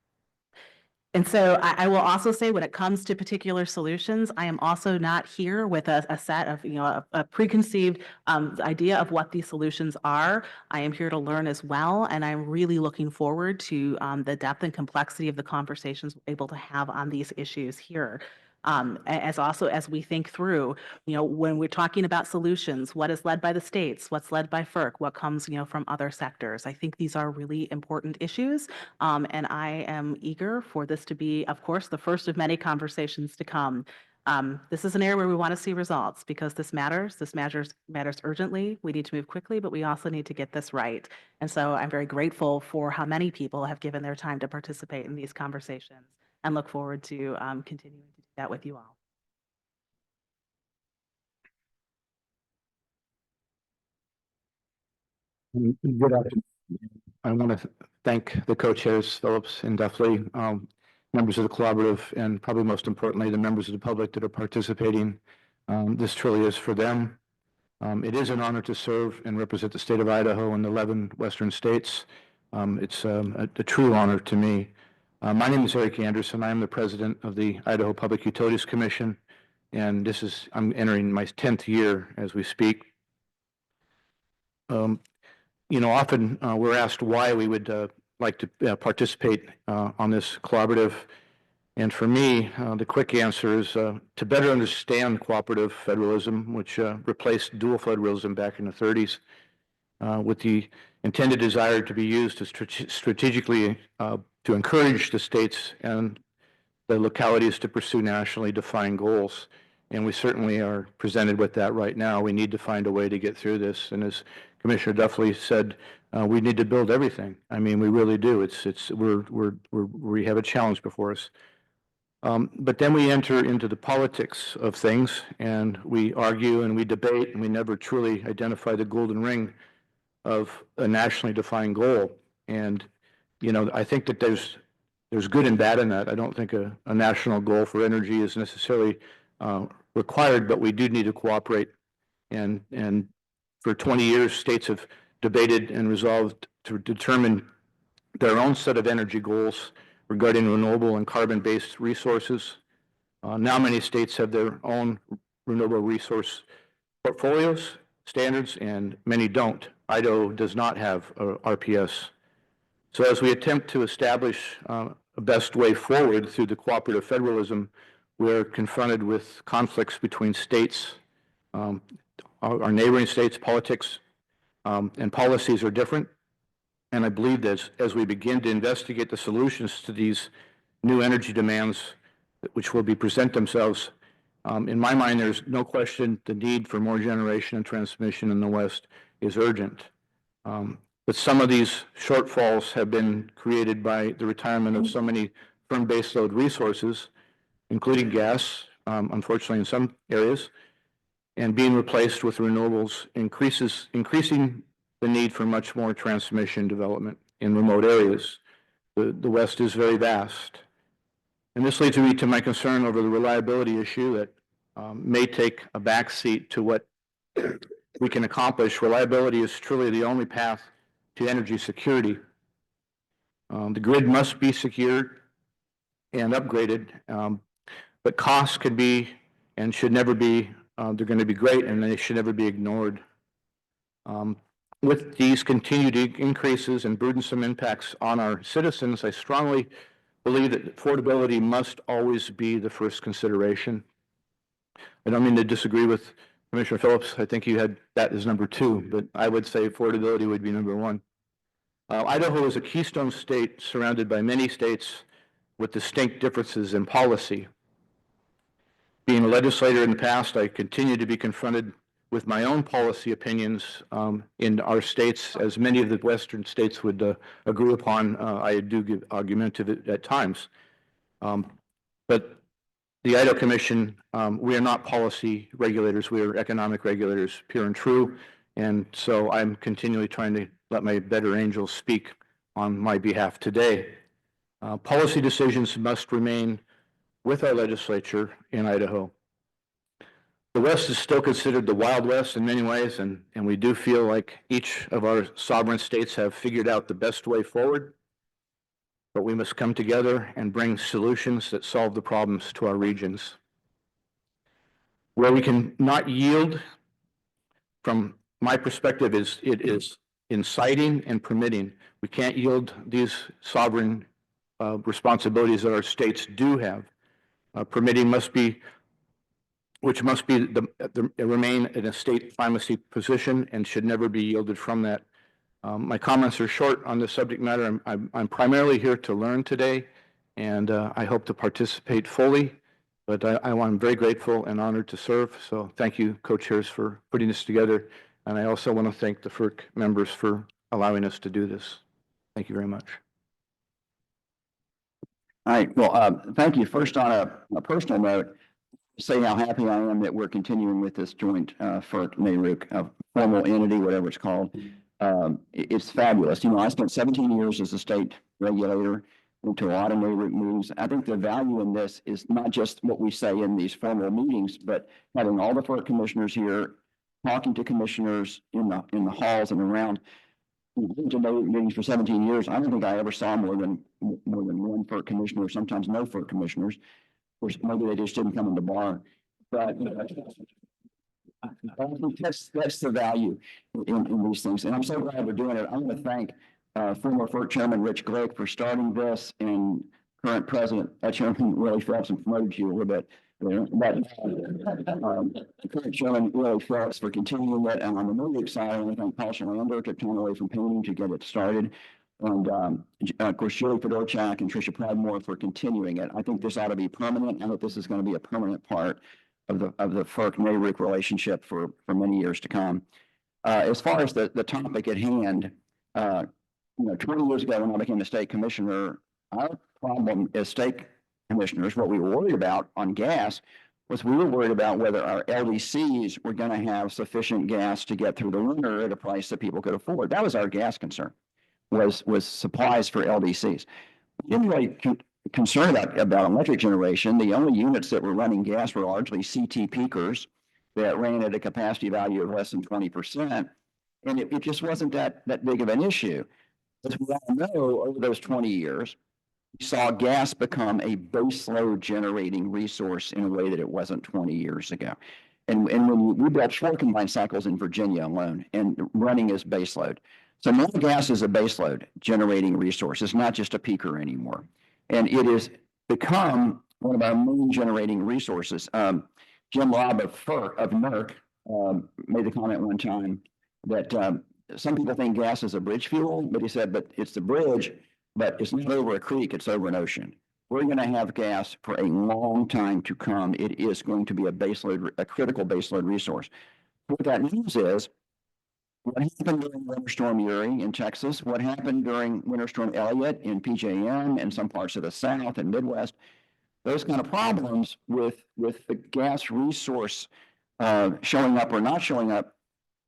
And so I will also say when it comes to particular solutions, I am also not here with a set of, a preconceived idea of what these solutions are. I am here to learn as well. And I'm really looking forward to the depth and complexity of the conversations we're able to have on these issues here. As we think through, when we're talking about solutions, what is led by the states, what's led by FERC, what comes, from other sectors. I think these are really important issues, and I am eager for this to be, of course, the first of many conversations to come. This is an area where we want to see results because this matters. This matters urgently. We need to move quickly, but we also need to get this right. And so I'm very grateful for how many people have given their time to participate in these conversations and look forward to continuing to do that with you all. Good afternoon. I want to thank the co-chairs, Phillips and Duffley, members of the collaborative, and probably most importantly, the members of the public that are participating. This truly is for them. It is an honor to serve and represent the state of Idaho and 11 western states. It's a true honor to me. My name is Eric Anderson. I am the president of the Idaho Public Utilities Commission, and I'm entering my 10th year as we speak. Often we're asked why we would like to participate on this collaborative. And for me, the quick answer is to better understand cooperative federalism, which replaced dual federalism back in the 30s, with the intended desire to be used to strategically to encourage the states and the localities to pursue nationally defined goals. And we certainly are presented with that right now. We need to find a way to get through this. And as Commissioner Duffley said, we need to build everything. I mean, we really do. We have a challenge before us. But then we enter into the politics of things, and we argue and we debate, and we never truly identify the golden ring of a nationally defined goal. And I think that there's good and bad in that. I don't think a national goal for energy is necessarily required, but we do need to cooperate. And for 20 years, states have debated and resolved to determine their own set of energy goals regarding renewable and carbon-based resources. Now many states have their own renewable resource portfolios, standards, and many don't. Idaho does not have a RPS. So as we attempt to establish a best way forward through the cooperative federalism, we're confronted with conflicts between states. Our neighboring states' politics and policies are different. And I believe that as we begin to investigate the solutions to these new energy demands, which will present themselves, in my mind, there's no question the need for more generation and transmission in the West is urgent. But some of these shortfalls have been created by the retirement of so many firm baseload resources, including gas, unfortunately in some areas, and being replaced with renewables increasing the need for much more transmission development in remote areas. The West is very vast. And this leads me to my concern over the reliability issue that may take a backseat to what we can accomplish. Reliability is truly the only path to energy security. The grid must be secured and upgraded, but costs could be and should never be, they're going to be great and they should never be ignored. With these continued increases and burdensome impacts on our citizens, I strongly believe that affordability must always be the first consideration. I don't mean to disagree with Commissioner Phillips. I think you had that as number 2, but I would say affordability would be number 1. Idaho is a keystone state surrounded by many states with distinct differences in policy. Being a legislator in the past, I continue to be confronted with my own policy opinions in our states, as many of the Western states would agree upon. I do give argumentative at times. But the Idaho Commission, we are not policy regulators. We are economic regulators, pure and true. And so I'm continually trying to let my better angels speak on my behalf today. Policy decisions must remain with our legislature in Idaho. The West is still considered the Wild West in many ways, and we do feel like each of our sovereign states have figured out the best way forward, but we must come together and bring solutions that solve the problems to our regions. Where we can not yield, from my perspective, it is inciting and permitting. We can't yield these sovereign responsibilities that our states do have. Permitting must be remain in a state primacy position and should never be yielded from that. My comments are short on this subject matter. I'm primarily here to learn today, and I hope to participate fully, but I'm very grateful and honored to serve. So thank you, co-chairs, for putting this together. And I also want to thank the FERC members for allowing us to do this. Thank you very much. All right. Well, thank you. First, on a personal note, say how happy I am that we're continuing with this joint FERC NARUC formal entity, whatever it's called. it's fabulous. You know, I spent 17 years as a state regulator, went to a lot of NARUC meetings. I think the value in this is not just what we say in these formal meetings, but having all the FERC commissioners here, talking to commissioners in the halls and around. I've been to NARUC meetings for 17 years. I don't think I ever saw more than one FERC commissioner, sometimes no FERC commissioners. Of course, maybe they just didn't come in the bar, but I think that's the value in these things. And I'm so glad we're doing it. I want to thank former FERC Chairman Rich Glick for starting this, and current President Chairman Willie Phelps, and promoted you a little bit. Current Chairman Willie Phelps for continuing it. And on the NARUC side, I want to thank Paul Shalander, took time away from painting to get it started. And of course, Julie Fedorchak and Tricia Pradmore for continuing it. I think this ought to be permanent. I hope this is going to be a permanent part of the FERC NARUC relationship for many years to come. As far as the topic at hand, 20 years ago when I became a state commissioner, our problem as state commissioners, what we were worried about on gas was we were worried about whether our LDCs were going to have sufficient gas to get through the winter at a price that people could afford. That was our gas concern, was supplies for LDCs. We didn't really concerned about electric generation. The only units that were running gas were largely CT peakers that ran at a capacity value of less than 20%. And it just wasn't that big of an issue. As we all know, over those 20 years, we saw gas become a baseload generating resource in a way that it wasn't 20 years ago. And when we built 4 combined cycles in Virginia alone and running as baseload. So now gas is a baseload generating resource. It's not just a peaker anymore. And it has become one of our main generating resources. Jim Lobb of NERC made the comment one time that some people think gas is a bridge fuel, but he said, but it's the bridge, but it's not over a creek, it's over an ocean. We're going to have gas for a long time to come. It is going to be a critical baseload resource. What that means is, what happened during Winter Storm Uri in Texas, what happened during Winter Storm Elliott in PJM and some parts of the South and Midwest, those kind of problems with the gas resource showing up or not showing up,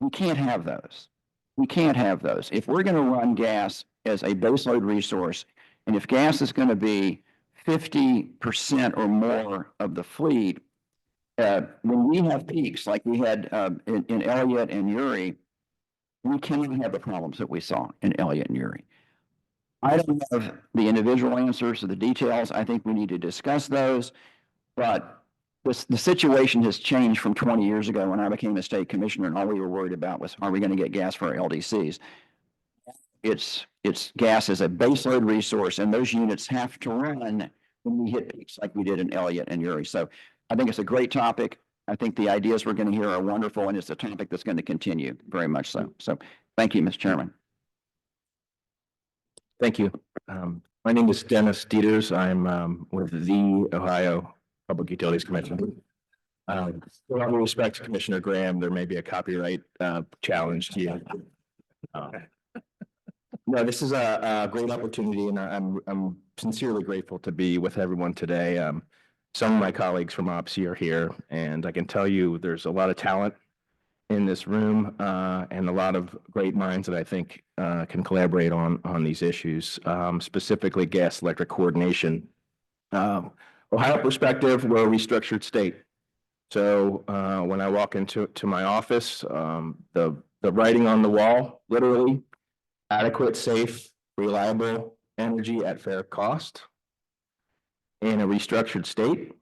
we can't have those. We can't have those. If we're going to run gas as a baseload resource, and if gas is going to be 50% or more of the fleet, when we have peaks like we had in Elliott and Uri, we cannot have the problems that we saw in Elliott and Uri. I don't have the individual answers to the details. I think we need to discuss those, but the situation has changed from 20 years ago when I became a state commissioner, and all we were worried about was, are we going to get gas for our LDCs? It's gas as a baseload resource, and those units have to run when we hit peaks like we did in Elliott and Uri. So I think it's a great topic. I think the ideas we're going to hear are wonderful, and it's a topic that's going to continue very much so. So thank you, Mr. Chairman. Thank you. My name is Dennis Dieters. I'm with the Ohio Public Utilities Commission. With all due respect to Commissioner Graham, there may be a copyright challenge to you. No, this is a great opportunity, and I'm sincerely grateful to be with everyone today. Some of my colleagues from OPSI are here, and I can tell you there's a lot of talent in this room and a lot of great minds that I think can collaborate on these issues, specifically gas electric coordination. Ohio perspective, we're a restructured state. So when I walk into my office, the writing on the wall, literally, adequate, safe, reliable energy at fair cost. In a restructured state,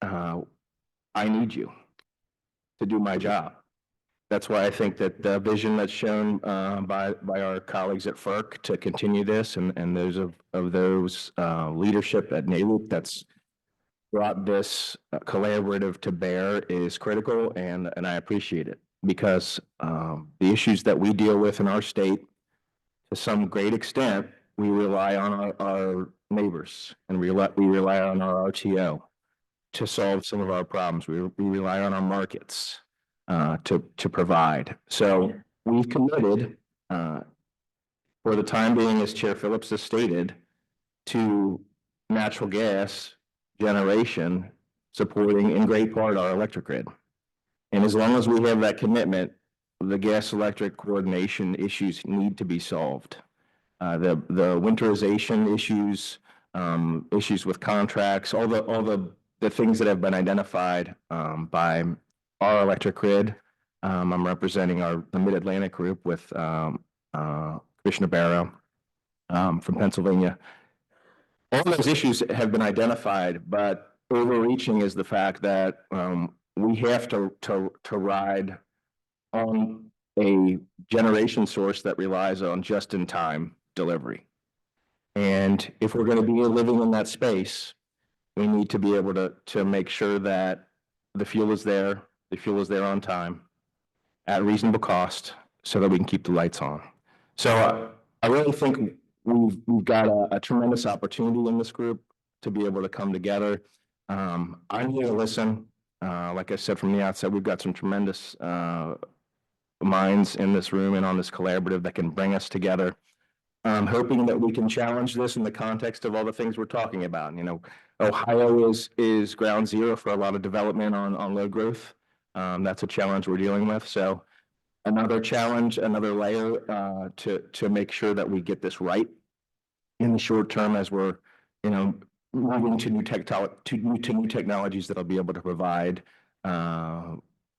I need you to do my job. That's why I think that the vision that's shown by our colleagues at FERC to continue this, and those of those leadership at NARUC that's brought this collaborative to bear is critical, and I appreciate it, because the issues that we deal with in our state, to some great extent, we rely on our neighbors, and we rely on our RTO to solve some of our problems. We rely on our markets to provide. So we've committed, for the time being, as Chair Phillips has stated, to natural gas generation supporting in great part our electric grid. And as long as we have that commitment, the gas electric coordination issues need to be solved. The winterization issues, issues with contracts, all the things that have been identified by our electric grid. I'm representing the Mid-Atlantic group with Commissioner Barrow from Pennsylvania. All those issues have been identified, but overreaching is the fact that we have to ride on a generation source that relies on just-in-time delivery. And if we're going to be living in that space, we need to be able to make sure that the fuel is there on time, at reasonable cost, so that we can keep the lights on. So I really think we've got a tremendous opportunity in this group to be able to come together. I'm here to listen. Like I said from the outset, we've got some tremendous minds in this room and on this collaborative that can bring us together. I'm hoping that we can challenge this in the context of all the things we're talking about. You know, Ohio is ground zero for a lot of development on load growth. That's a challenge we're dealing with. So another challenge, another layer to make sure that we get this right in the short term as we're, you know, moving to new technologies that'll be able to provide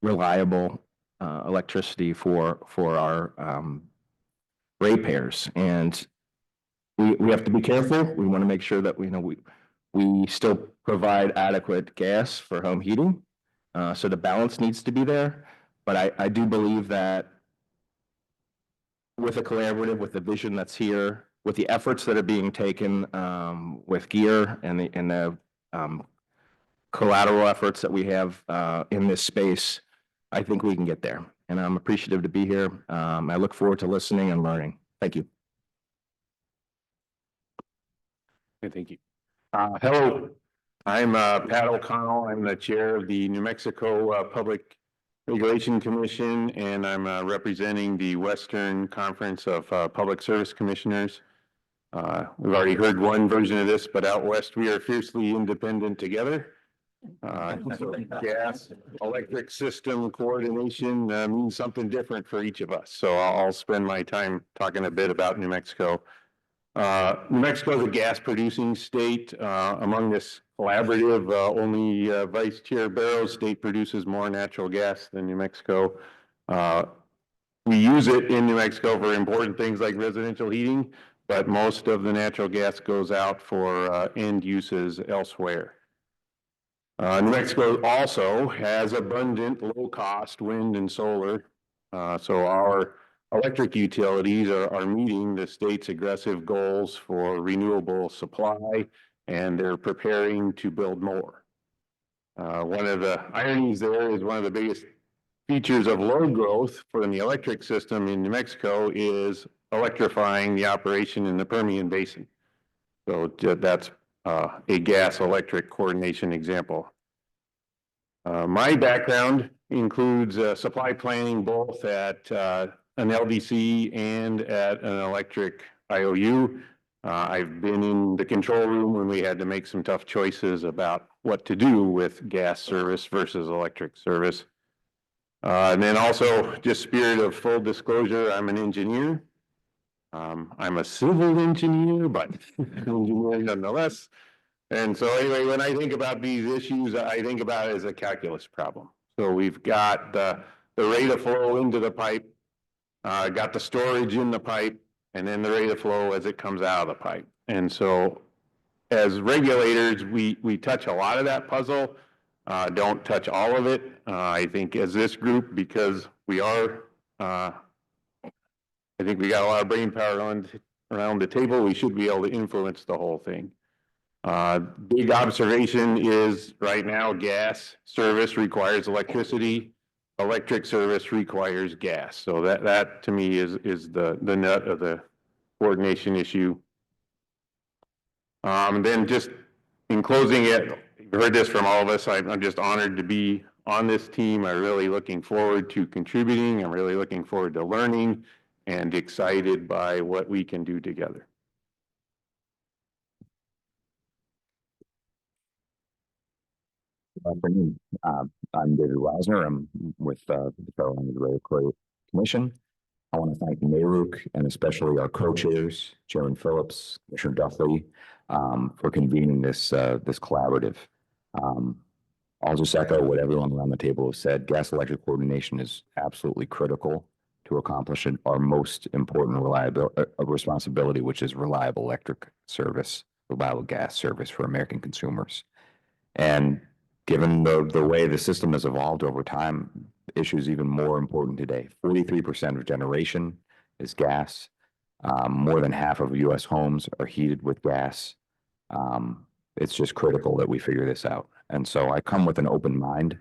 reliable electricity for our ratepayers. And we have to be careful. We want to make sure that we still provide adequate gas for home heating. So the balance needs to be there. But I do believe that with a collaborative, with the vision that's here, with the efforts that are being taken with GEAR and the collateral efforts that we have in this space, I think we can get there. And I'm appreciative to be here. I look forward to listening and learning. Thank you. Thank you. Hello, I'm Pat O'Connell. I'm the chair of the New Mexico Public Regulation Commission, and I'm representing the Western Conference of Public Service Commissioners. We've already heard one version of this, but out west, we are fiercely independent together. So gas, electric system coordination means something different for each of us. So I'll spend my time talking a bit about New Mexico. New Mexico is a gas producing state. Among this collaborative, only Vice Chair Barrow's state produces more natural gas than New Mexico. We use it in New Mexico for important things like residential heating, but most of the natural gas goes out for end uses elsewhere. New Mexico also has abundant low-cost wind and solar. So our electric utilities are meeting the state's aggressive goals for renewable supply, and they're preparing to build more. One of the ironies there is one of the biggest features of load growth for the electric system in New Mexico is electrifying the operation in the Permian Basin. So that's a gas electric coordination example. My background includes supply planning both at an LDC and at an electric IOU. I've been in the control room when we had to make some tough choices about what to do with gas service versus electric service. And then also, just spirit of full disclosure, I'm an engineer. I'm a civil engineer, but an engineer nonetheless. And so anyway, when I think about these issues, I think about it as a calculus problem. So we've got the rate of flow into the pipe, got the storage in the pipe, and then the rate of flow as it comes out of the pipe. And so as regulators, we touch a lot of that puzzle, don't touch all of it. I think as this group, because we are, I think we got a lot of brain power around the table, we should be able to influence the whole thing. Big observation is right now gas service requires electricity, electric service requires gas. So that to me is the nut of the coordination issue. Then just in closing it, you've heard this from all of us. I'm just honored to be on this team. I'm really looking forward to contributing. I'm really looking forward to learning and excited by what we can do together. Good afternoon. I'm David Reisner. I'm with the Federal Regulatory Commission. I want to thank NARUC and especially our co-chairs, Chairman Phillips, Commissioner Duffy, for convening this collaborative. I'll just echo what everyone around the table has said. Gas electric coordination is absolutely critical to accomplish our most important responsibility, which is reliable electric service, reliable gas service for American consumers. And given the way the system has evolved over time, issue is even more important today. 43% of generation is gas. More than half of U.S. homes are heated with gas. It's just critical that we figure this out. And so I come with an open mind.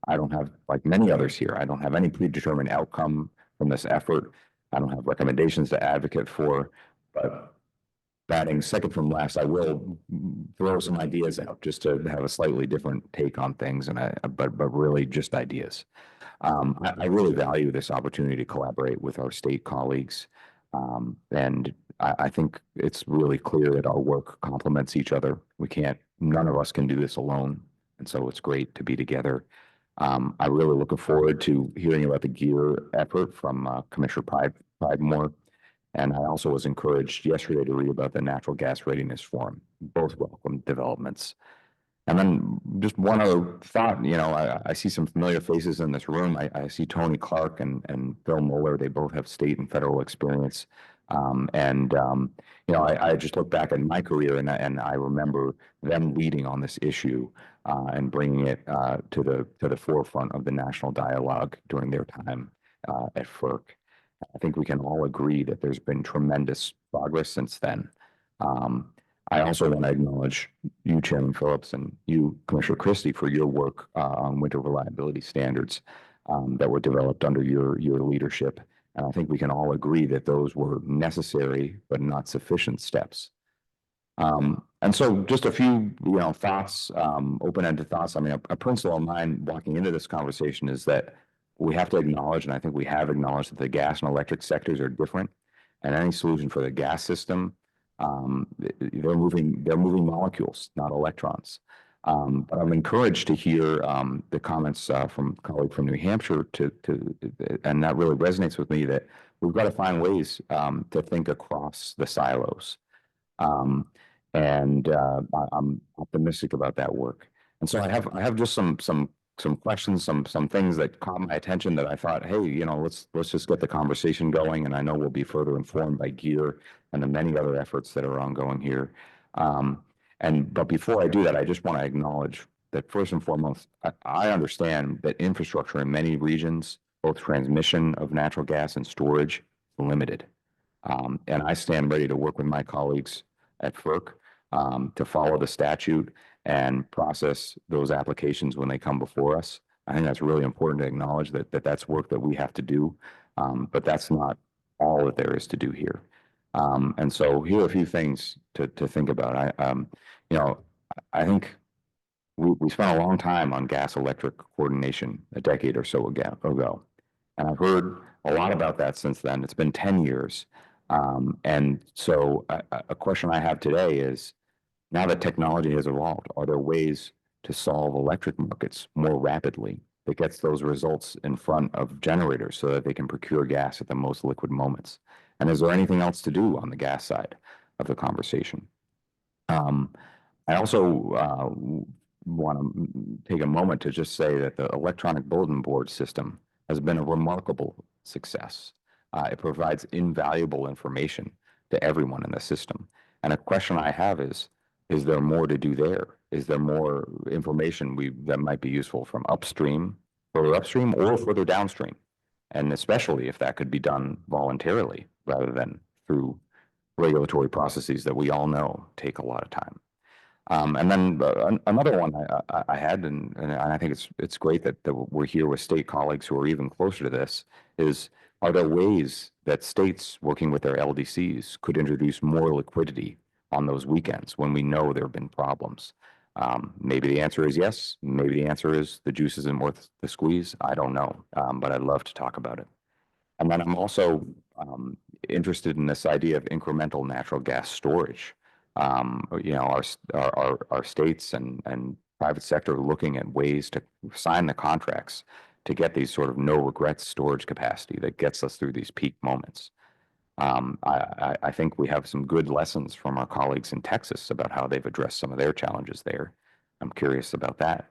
I don't have, like many others here, I don't have any predetermined outcome from this effort. I don't have recommendations to advocate for, but batting second from last, I will throw some ideas out just to have a slightly different take on things, but really just ideas. I really value this opportunity to collaborate with our state colleagues. And I think it's really clear that our work complements each other. None of us can do this alone. And so it's great to be together. I really looking forward to hearing about the GEAR effort from Commissioner Pridemore. And I also was encouraged yesterday to read about the Natural Gas Readiness Forum, both welcome developments. And then just one other thought, I see some familiar faces in this room. I see Tony Clark and Bill Mueller. They both have state and federal experience. I just look back at my career and I remember them leading on this issue and bringing it to the forefront of the national dialogue during their time at FERC. I think we can all agree that there's been tremendous progress since then. I also want to acknowledge you, Chairman Phillips, and you, Commissioner Christie, for your work on winter reliability standards that were developed under your leadership. And I think we can all agree that those were necessary but not sufficient steps. And so just a few, thoughts, open-ended thoughts. I mean, a principle of mine walking into this conversation is that we have to acknowledge, and I think we have acknowledged, that the gas and electric sectors are different, and any solution for the gas system, they're moving molecules, not electrons. But I'm encouraged to hear the comments from a colleague from New Hampshire and that really resonates with me, that we've got to find ways to think across the silos. I'm optimistic about that work. And so I have just some questions, some things that caught my attention that I thought, hey, let's just get the conversation going. And I know we'll be further informed by GEAR and the many other efforts that are ongoing here. But before I do that, I just want to acknowledge that first and foremost, I understand that infrastructure in many regions, both transmission of natural gas and storage, is limited. And I stand ready to work with my colleagues at FERC to follow the statute and process those applications when they come before us. I think that's really important to acknowledge that that's work that we have to do, but that's not all that there is to do here. And so here are a few things to think about. I think we spent a long time on gas electric coordination a decade or so ago. And I've heard a lot about that since then. It's been 10 years. And so a question I have today is, now that technology has evolved, are there ways to solve electric markets more rapidly that gets those results in front of generators so that they can procure gas at the most liquid moments? And is there anything else to do on the gas side of the conversation? I also want to take a moment to just say that the electronic bulletin board system has been a remarkable success. It provides invaluable information to everyone in the system. And a question I have is there more to do there? Is there more information that might be useful from further upstream or further downstream? And especially if that could be done voluntarily rather than through regulatory processes that we all know take a lot of time. And then another one I had, and I think it's great that we're here with state colleagues who are even closer to this, is, are there ways that states working with their LDCs could introduce more liquidity on those weekends when we know there have been problems? Maybe the answer is yes. Maybe the answer is the juice isn't worth the squeeze. I don't know, but I'd love to talk about it. And then I'm also interested in this idea of incremental natural gas storage. Our states and private sector are looking at ways to sign the contracts to get these sort of no regrets storage capacity that gets us through these peak moments. I think we have some good lessons from our colleagues in Texas about how they've addressed some of their challenges there. I'm curious about that.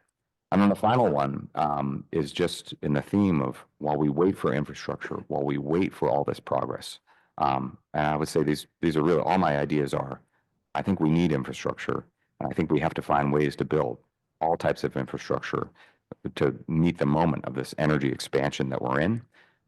And then the final one is just in the theme of while we wait for infrastructure, while we wait for all this progress. And I would say these are really, all my ideas are, I think we need infrastructure. And I think we have to find ways to build all types of infrastructure to meet the moment of this energy expansion that we're in.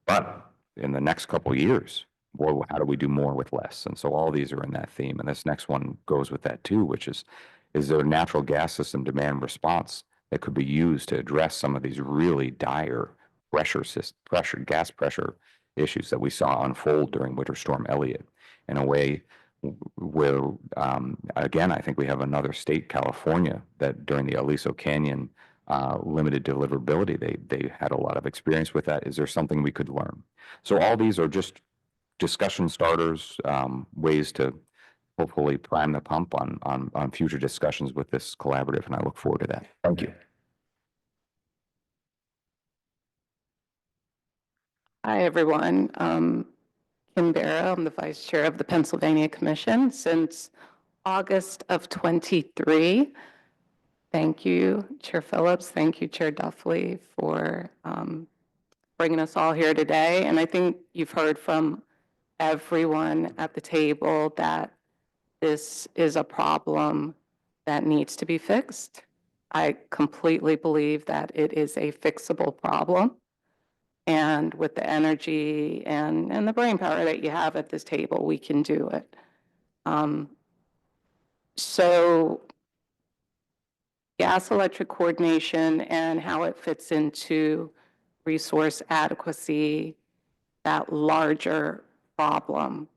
But in the next couple of years, well, how do we do more with less? And so all these are in that theme. And this next one goes with that too, which is there a natural gas system demand response that could be used to address some of these really dire gas pressure issues that we saw unfold during Winter Storm Elliott in a way where, again, I think we have another state, California, that during the Aliso Canyon limited deliverability, they had a lot of experience with that. Is there something we could learn? So all these are just discussion starters, ways to hopefully prime the pump on future discussions with this collaborative, and I look forward to that. Thank you. Hi, everyone. Kim Barra, I'm the Vice Chair of the Pennsylvania Commission since August of 23. Thank you, Chair Phillips. Thank you, Chair Duffley, for bringing us all here today. And I think you've heard from everyone at the table that this is a problem that needs to be fixed. I completely believe that it is a fixable problem. And with the energy and the brainpower that you have at this table, we can do it. So gas electric coordination and how it fits into resource adequacy, that larger problem.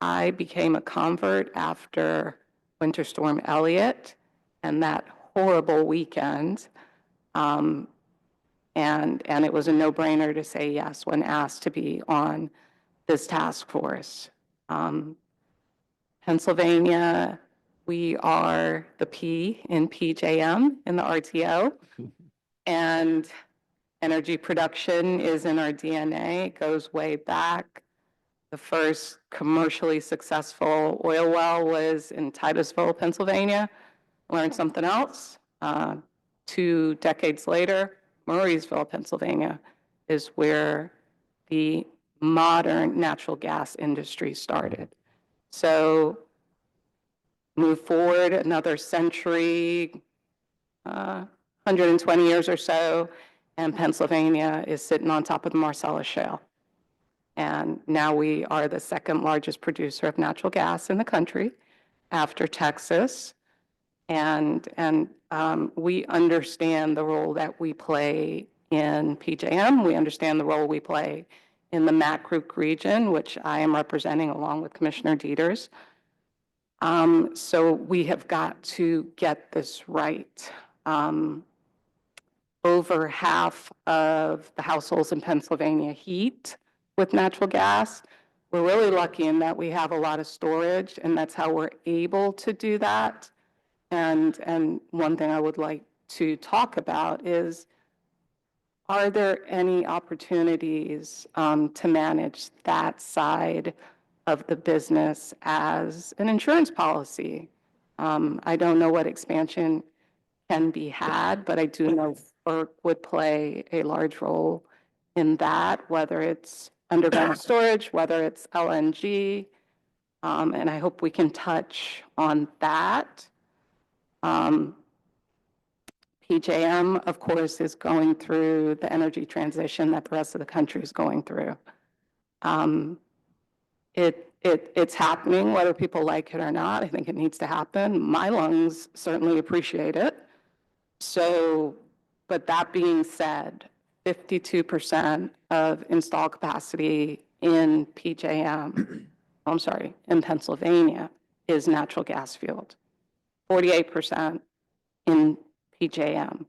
I became a convert after Winter Storm Elliott and that horrible weekend. And it was a no-brainer to say yes when asked to be on this task force. Pennsylvania, we are the P in PJM in the RTO, and energy production is in our DNA. It goes way back. The first commercially successful oil well was in Titusville, Pennsylvania. Learned something else. 2 decades later, Murraysville, Pennsylvania, is where the modern natural gas industry started. So move forward another century, 120 years or so, and Pennsylvania is sitting on top of the Marcellus Shale. And now we are the second largest producer of natural gas in the country after Texas. And we understand the role that we play in PJM. We understand the role we play in the MACRUC region, which I am representing along with Commissioner Dieters. So we have got to get this right. Over half of the households in Pennsylvania heat with natural gas. We're really lucky in that we have a lot of storage, and that's how we're able to do that. And one thing I would like to talk about is, are there any opportunities to manage that side of the business as an insurance policy? I don't know what expansion can be had, but I do know FERC would play a large role in that, whether it's underground storage, whether it's LNG, and I hope we can touch on that. PJM, of course, is going through the energy transition that the rest of the country is going through. It's happening, whether people like it or not. I think it needs to happen. My lungs certainly appreciate it. So, but that being said, 52% of installed capacity in PJM, I'm sorry, in Pennsylvania is natural gas fueled. 48% in PJM.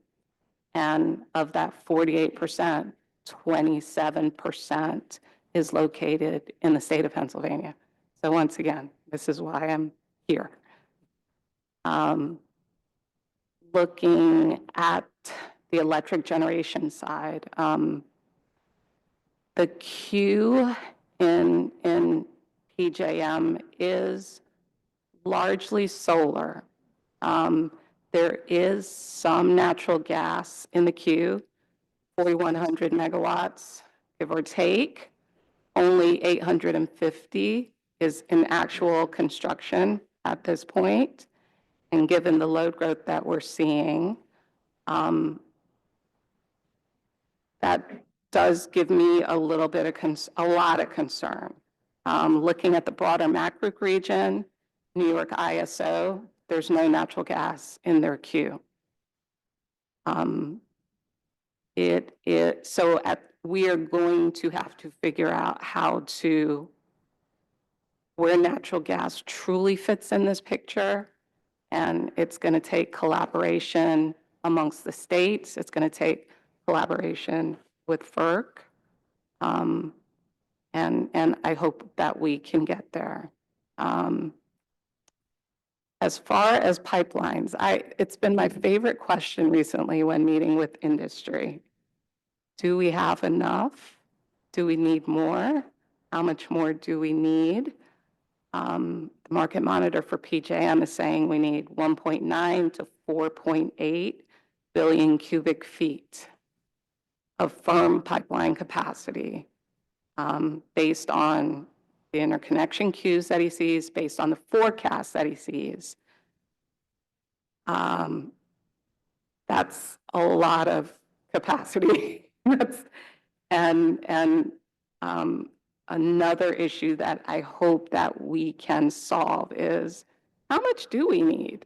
And of that 48%, 27% is located in the state of Pennsylvania. So once again, this is why I'm here. Looking at the electric generation side. The queue in PJM is largely solar. There is some natural gas in the queue, 4,100 megawatts, give or take. Only 850 is in actual construction at this point. And given the load growth that we're seeing, that does give me a little bit of a lot of concern. Looking at the broader MACRUC region, New York ISO, there's no natural gas in their queue. We are going to have to figure out where natural gas truly fits in this picture. And it's going to take collaboration amongst the states. It's going to take collaboration with FERC. And I hope that we can get there. As far as pipelines, it's been my favorite question recently when meeting with industry. Do we have enough? Do we need more? How much more do we need? The market monitor for PJM is saying we need 1.9 to 4.8 billion cubic feet of firm pipeline capacity, based on the interconnection queues that he sees, based on the forecast that he sees. That's a lot of capacity. Another issue that I hope that we can solve is how much do we need?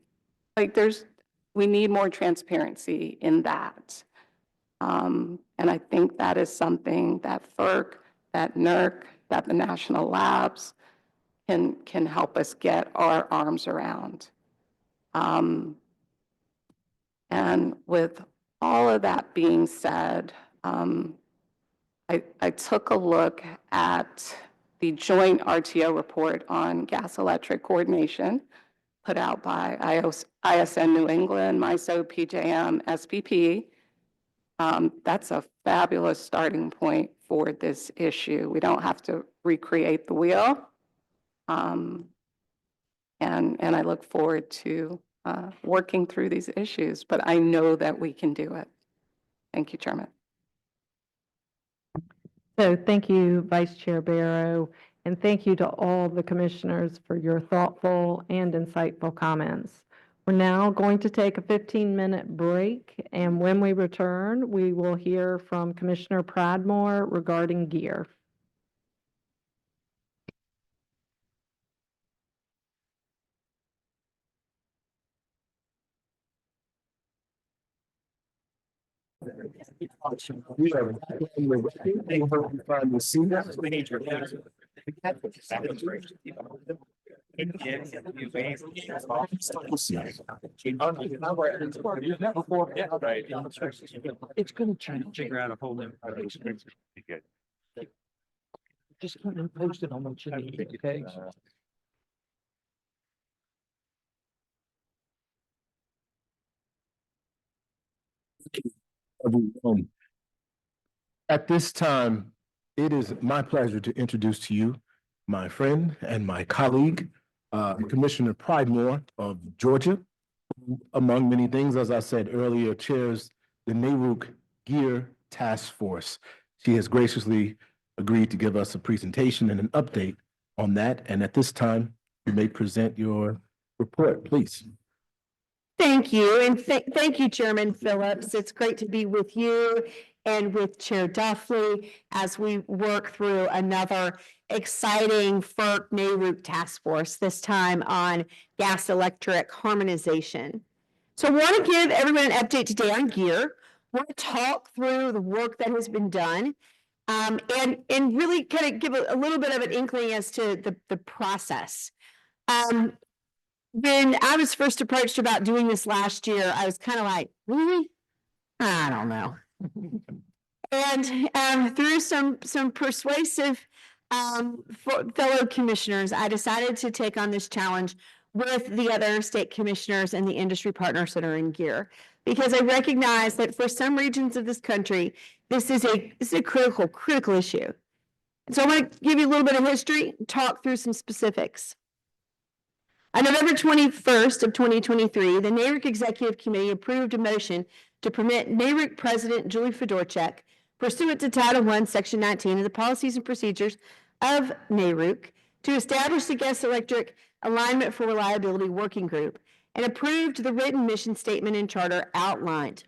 We need more transparency in that. And I think that is something that FERC, that NERC, that the national labs can help us get our arms around. And with all of that being said, I took a look at the joint RTO report on gas electric coordination put out by ISN New England, MISO, PJM, SPP. That's a fabulous starting point for this issue. We don't have to recreate the wheel. And I look forward to working through these issues, but I know that we can do it. Thank you, Chairman. So thank you, Vice Chair Barrow, and thank you to all the commissioners for your thoughtful and insightful comments. We're now going to take a 15-minute break, and when we return, we will hear from Commissioner Pradmore regarding gear. It's going to try to figure out a whole new. Just post it on what you need, okay? Everyone. At this time, it is my pleasure to introduce to you my friend and my colleague, Commissioner Pradmore of Georgia, who, among many things, as I said earlier, chairs the NARUC Gear Task Force. She has graciously agreed to give us a presentation and an update on that. And at this time, you may present your report, please. Thank you, and thank you, Chairman Phillips. It's great to be with you and with Chair Duffley as we work through another exciting FERC NARUC task force, this time on gas electric harmonization. So I want to give everyone an update today on gear. I want to talk through the work that has been done, and really kind of give a little bit of an inkling as to the process. When I was first approached about doing this last year, I was kind of like, really? I don't know. And through some persuasive fellow commissioners, I decided to take on this challenge with the other state commissioners and the industry partners that are in gear. Because I recognize that for some regions of this country, this is a critical issue. And so I want to give you a little bit of history, talk through some specifics. On November 21st of 2023, the NARUC Executive Committee approved a motion to permit NARUC President Julie Fedorchak, pursuant to Title I, Section 19 of the Policies and Procedures of NARUC, to establish the Gas Electric Alignment for Reliability Working Group and approved the written mission statement and charter outlined.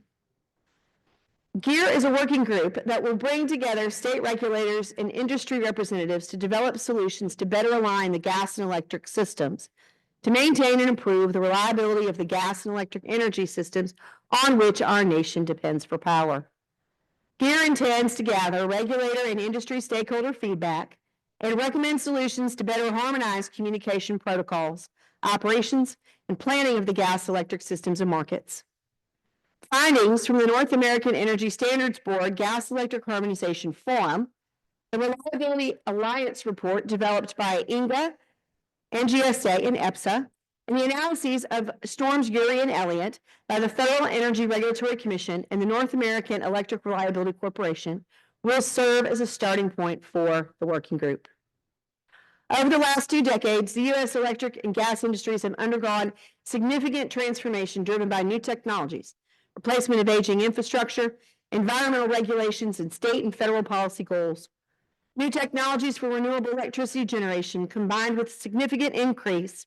GEAR is a working group that will bring together state regulators and industry representatives to develop solutions to better align the gas and electric systems, to maintain and improve the reliability of the gas and electric energy systems on which our nation depends for power. GEAR intends to gather regulator and industry stakeholder feedback and recommend solutions to better harmonize communication protocols, operations, and planning of the gas electric systems and markets. Findings from the North American Energy Standards Board Gas Electric Harmonization Forum, the Reliability Alliance Report developed by INGA, NGSA, and EPSA, and the analyses of storms Uri and Elliott by the Federal Energy Regulatory Commission and the North American Electric Reliability Corporation will serve as a starting point for the working group. Over the last 2 decades, the U.S. electric and gas industries have undergone significant transformation driven by new technologies, replacement of aging infrastructure, environmental regulations, and state and federal policy goals. New technologies for renewable electricity generation, combined with significant increase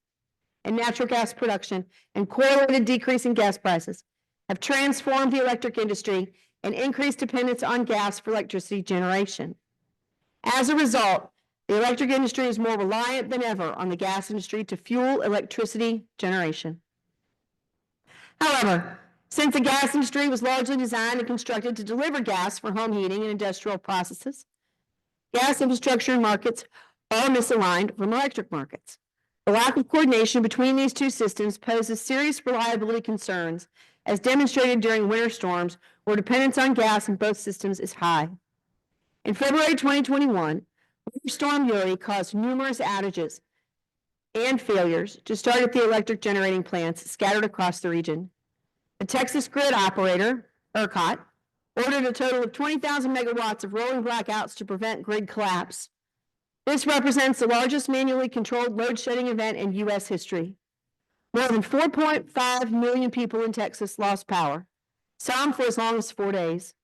in natural gas production and correlated decrease in gas prices, have transformed the electric industry and increased dependence on gas for electricity generation. As a result, the electric industry is more reliant than ever on the gas industry to fuel electricity generation. However, since the gas industry was largely designed and constructed to deliver gas for home heating and industrial processes, gas infrastructure and markets are misaligned from electric markets. The lack of coordination between these two systems poses serious reliability concerns, as demonstrated during winter storms where dependence on gas in both systems is high. In February 2021, Winter Storm Uri caused numerous outages and failures to start at the electric generating plants scattered across the region. The Texas grid operator, ERCOT, ordered a total of 20,000 megawatts of rolling blackouts to prevent grid collapse. This represents the largest manually controlled load shedding event in U.S. history. More than 4.5 million people in Texas lost power, some for as long as 4 days.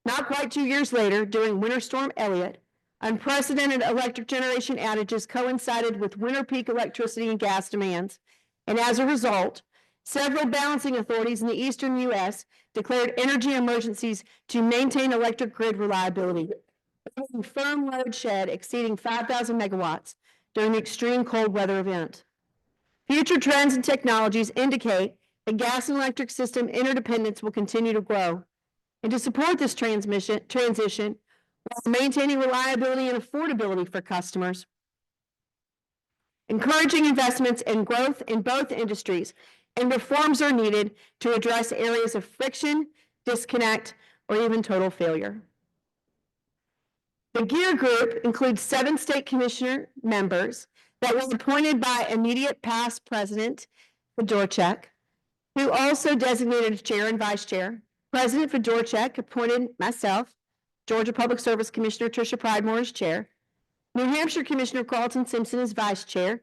Not quite 2 years later, during Winter Storm Elliott, unprecedented electric generation outages coincided with winter peak electricity and gas demands, and as a result, several balancing authorities in the eastern U.S. declared energy emergencies to maintain electric grid reliability, firm load shed exceeding 5,000 megawatts during the extreme cold weather event. Future trends and technologies indicate that gas and electric system interdependence will continue to grow. And to support this transition, while maintaining reliability and affordability for customers, encouraging investments and growth in both industries, and reforms are needed to address areas of friction, disconnect, or even total failure. The GEAR group includes 7 state commissioner members that were appointed by immediate past President Fedorchak, who also designated a chair and vice chair. President Fedorchak appointed myself, Georgia Public Service Commissioner Tricia Pridemore as chair, New Hampshire Commissioner Carlton Simpson as vice chair,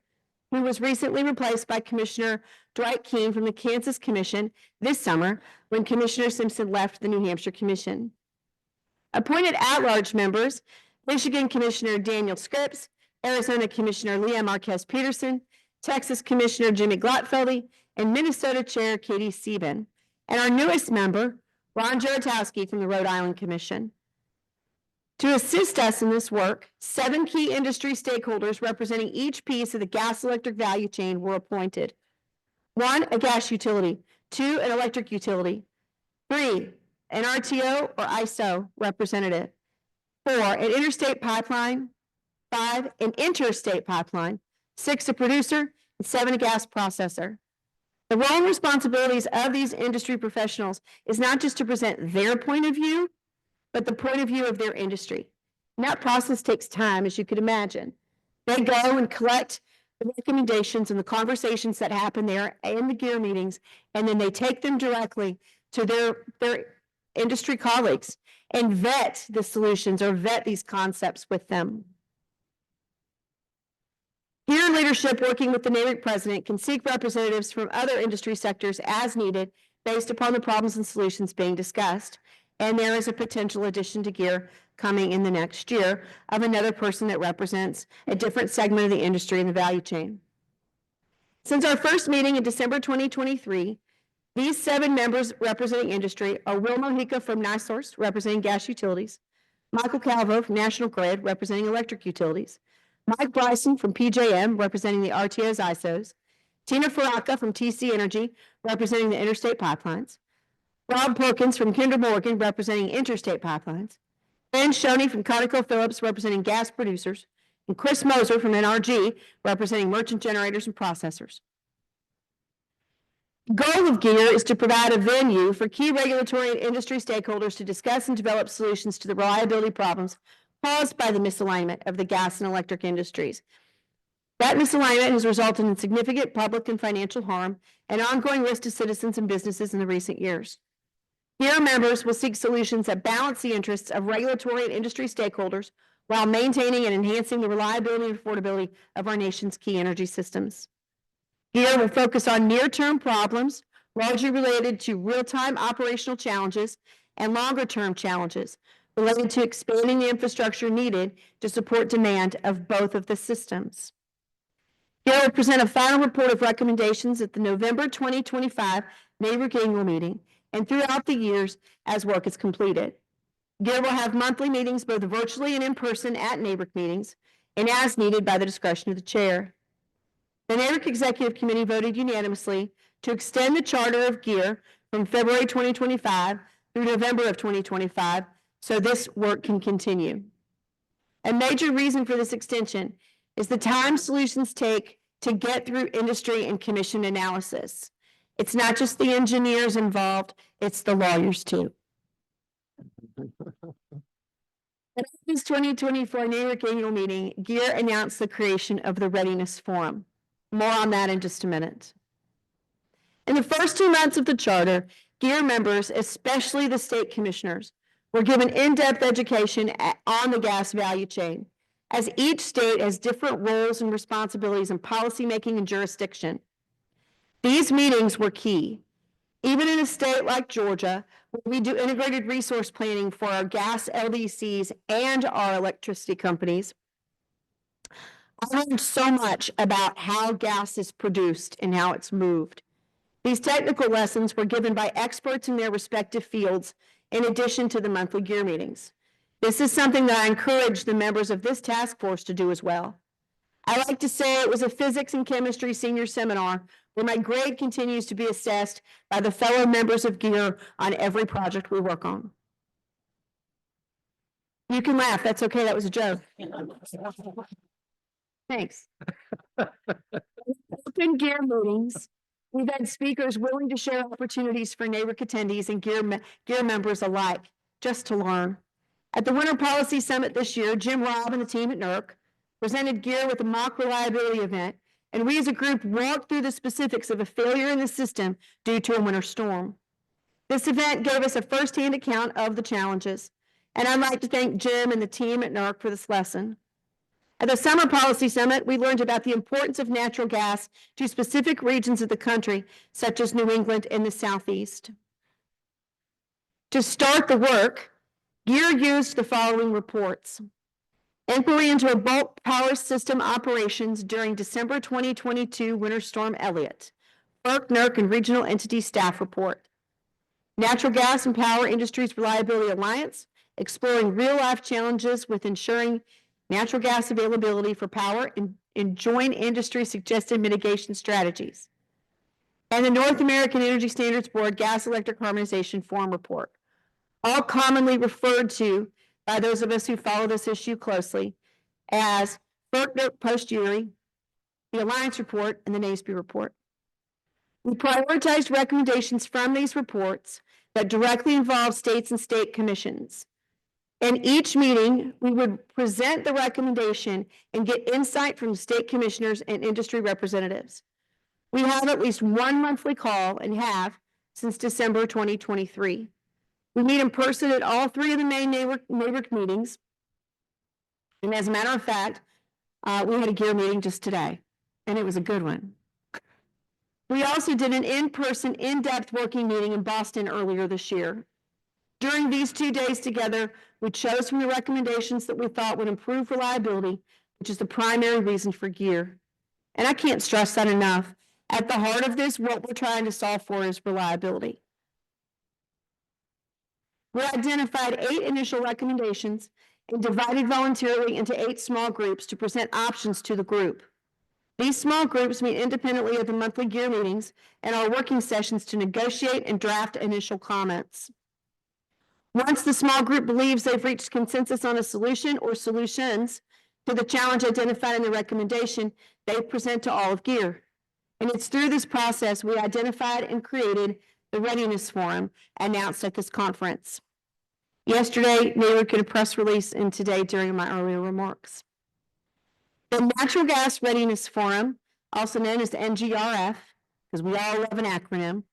who was recently replaced by Commissioner Dwight Keene from the Kansas Commission this summer when Commissioner Simpson left the New Hampshire Commission. Appointed at-large members, Michigan Commissioner Daniel Scripps, Arizona Commissioner Leah Marquez Peterson, Texas Commissioner Jimmy Glotfeldy, and Minnesota Chair Katie Sieben, and our newest member, Ron Jaratowski from the Rhode Island Commission. To assist us in this work, 7 key industry stakeholders representing each piece of the gas electric value chain were appointed. 1, a gas utility. 2, an electric utility. 3, an RTO or ISO representative. 4, an interstate pipeline. 5, an interstate pipeline. 6, a producer. And 7, a gas processor. The role and responsibilities of these industry professionals is not just to present their point of view, but the point of view of their industry. And that process takes time, as you could imagine. They go and collect the recommendations and the conversations that happen there in the GEAR meetings, and then they take them directly to their industry colleagues and vet the solutions or vet these concepts with them. GEAR leadership, working with the NARUC president, can seek representatives from other industry sectors as needed based upon the problems and solutions being discussed. And there is a potential addition to GEAR coming in the next year of another person that represents a different segment of the industry and the value chain. Since our first meeting in December 2023, these 7 members representing industry are Will Mojica from NiSource, representing gas utilities, Michael Calvo from National Grid, representing electric utilities, Mike Bryson from PJM, representing the RTO's ISOs, Tina Faraka from TC Energy, representing the interstate pipelines, Rob Perkins from Kinder Morgan, representing interstate pipelines, Ben Shoney from ConocoPhillips, representing gas producers, and Chris Moser from NRG, representing merchant generators and processors. The goal of GEAR is to provide a venue for key regulatory and industry stakeholders to discuss and develop solutions to the reliability problems caused by the misalignment of the gas and electric industries. That misalignment has resulted in significant public and financial harm and ongoing risk to citizens and businesses in the recent years. GEAR members will seek solutions that balance the interests of regulatory and industry stakeholders while maintaining and enhancing the reliability and affordability of our nation's key energy systems. GEAR will focus on near-term problems, largely related to real-time operational challenges and longer-term challenges related to expanding the infrastructure needed to support demand of both of the systems. GEAR will present a final report of recommendations at the November 2025 NARUC annual meeting and throughout the years as work is completed. GEAR will have monthly meetings both virtually and in person at NARUC meetings and as needed by the discretion of the chair. The NARUC Executive Committee voted unanimously to extend the charter of GEAR from February 2025 through November of 2025 so this work can continue. A major reason for this extension is the time solutions take to get through industry and commission analysis. It's not just the engineers involved, it's the lawyers too. At this 2024 NARUC annual meeting, GEAR announced the creation of the Readiness Forum. More on that in just a minute. In the first 2 months of the charter, GEAR members, especially the state commissioners, were given in-depth education on the gas value chain, as each state has different roles and responsibilities in policymaking and jurisdiction. These meetings were key. Even in a state like Georgia, where we do integrated resource planning for our gas LDCs and our electricity companies, I learned so much about how gas is produced and how it's moved. These technical lessons were given by experts in their respective fields, in addition to the monthly GEAR meetings. This is something that I encourage the members of this task force to do as well. I like to say it was a physics and chemistry senior seminar where my grade continues to be assessed by the fellow members of GEAR on every project we work on. You can laugh, that's okay, that was a joke. Thanks. Open GEAR meetings, we've had speakers willing to share opportunities for NARUC attendees and GEAR members alike, just to learn. At the Winter Policy Summit this year, Jim Robb and the team at NERC presented GEAR with a mock reliability event, and we as a group walked through the specifics of a failure in the system due to a winter storm. This event gave us a firsthand account of the challenges, and I'd like to thank Jim and the team at NERC for this lesson. At the Summer Policy Summit, we learned about the importance of natural gas to specific regions of the country, such as New England and the Southeast. To start the work, GEAR used the following reports. Inquiry into a bulk power system operations during December 2022 Winter Storm Elliott, FERC, NERC, and Regional Entity Staff Report. Natural Gas and Power Industries Reliability Alliance, exploring real-life challenges with ensuring natural gas availability for power and joint industry suggested mitigation strategies. And the North American Energy Standards Board Gas Electric Harmonization Forum Report, all commonly referred to by those of us who follow this issue closely as FERC Post-URI, the Alliance Report, and the NASB Report. We prioritized recommendations from these reports that directly involve states and state commissions. In each meeting, we would present the recommendation and get insight from state commissioners and industry representatives. We have at least one monthly call and have since December 2023. We meet in person at all three of the main NARUC meetings. And as a matter of fact, we had a gear meeting just today, and it was a good one. We also did an in-person, in-depth working meeting in Boston earlier this year. During these 2 days together, we chose from the recommendations that we thought would improve reliability, which is the primary reason for gear. And I can't stress that enough. At the heart of this, what we're trying to solve for is reliability. We identified 8 initial recommendations and divided voluntarily into 8 small groups to present options to the group. These small groups meet independently at the monthly gear meetings and are working sessions to negotiate and draft initial comments. Once the small group believes they've reached consensus on a solution or solutions to the challenge identified in the recommendation, they present to all of gear. And it's through this process we identified and created the Readiness Forum announced at this conference. Yesterday, NARUC did a press release, and today during my earlier remarks. The Natural Gas Readiness Forum, also known as the NGRF, because we all love an acronym,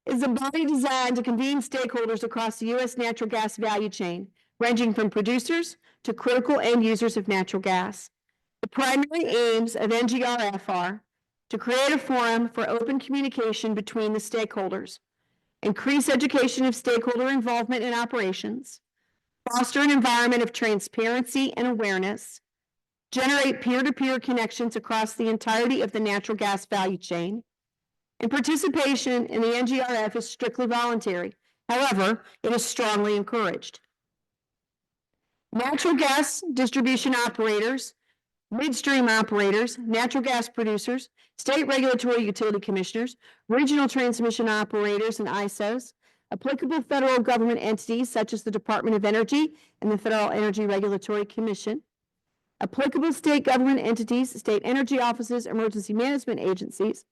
is a body designed to convene stakeholders across the U.S. natural gas value chain, ranging from producers to critical end users of natural gas. The primary aims of NGRF are to create a forum for open communication between the stakeholders, increase education of stakeholder involvement in operations, foster an environment of transparency and awareness, generate peer-to-peer connections across the entirety of the natural gas value chain, and participation in the NGRF is strictly voluntary. However, it is strongly encouraged. Natural gas distribution operators, midstream operators, natural gas producers, state regulatory utility commissioners, regional transmission operators and ISOs, applicable federal government entities such as the Department of Energy and the Federal Energy Regulatory Commission, applicable state government entities, state energy offices, emergency management agencies,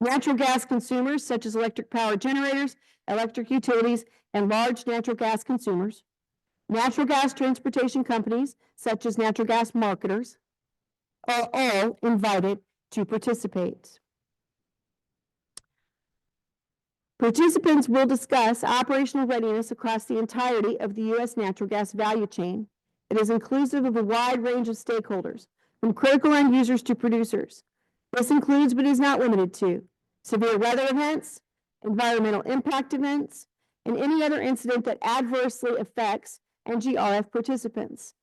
natural gas consumers such as electric power generators, electric utilities, and large natural gas consumers, natural gas transportation companies such as natural gas marketers, are all invited to participate. Participants will discuss operational readiness across the entirety of the U.S. natural gas value chain. It is inclusive of a wide range of stakeholders, from critical end users to producers. This includes, but is not limited to, severe weather events, environmental impact events, and any other incident that adversely affects NGRF participants.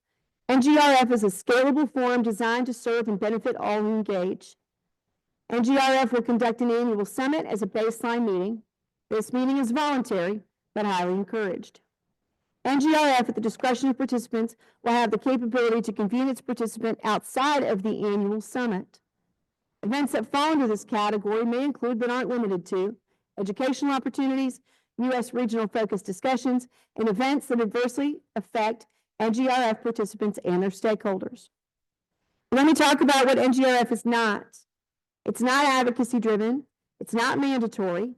NGRF is a scalable forum designed to serve and benefit all who engage. NGRF will conduct an annual summit as a baseline meeting. This meeting is voluntary, but highly encouraged. NGRF, at the discretion of participants, will have the capability to convene its participant outside of the annual summit. Events that fall into this category may include, but aren't limited to, educational opportunities, U.S. regional focused discussions, and events that adversely affect NGRF participants and their stakeholders. Let me talk about what NGRF is not. It's not advocacy driven, it's not mandatory,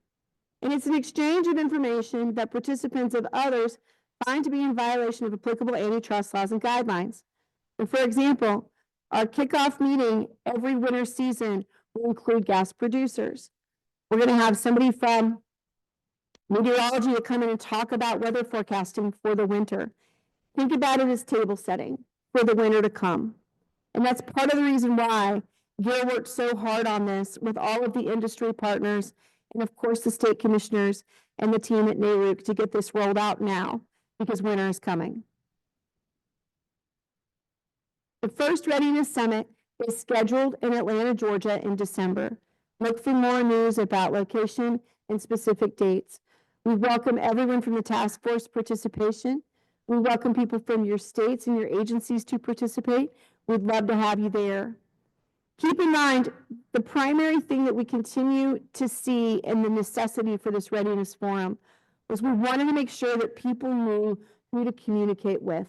and it's an exchange of information that participants of others find to be in violation of applicable antitrust laws and guidelines. And for example, our kickoff meeting every winter season will include gas producers. We're going to have somebody from meteorology to come in and talk about weather forecasting for the winter. Think about it as table setting for the winter to come. And that's part of the reason why Gil worked so hard on this with all of the industry partners and of course the state commissioners and the team at NARUC to get this rolled out now, because winter is coming. The first Readiness Summit is scheduled in Atlanta, Georgia in December. Look for more news about location and specific dates. We welcome everyone from the task force participation. We welcome people from your states and your agencies to participate. We'd love to have you there. Keep in mind, the primary thing that we continue to see and the necessity for this Readiness Forum was we wanted to make sure that people knew who to communicate with.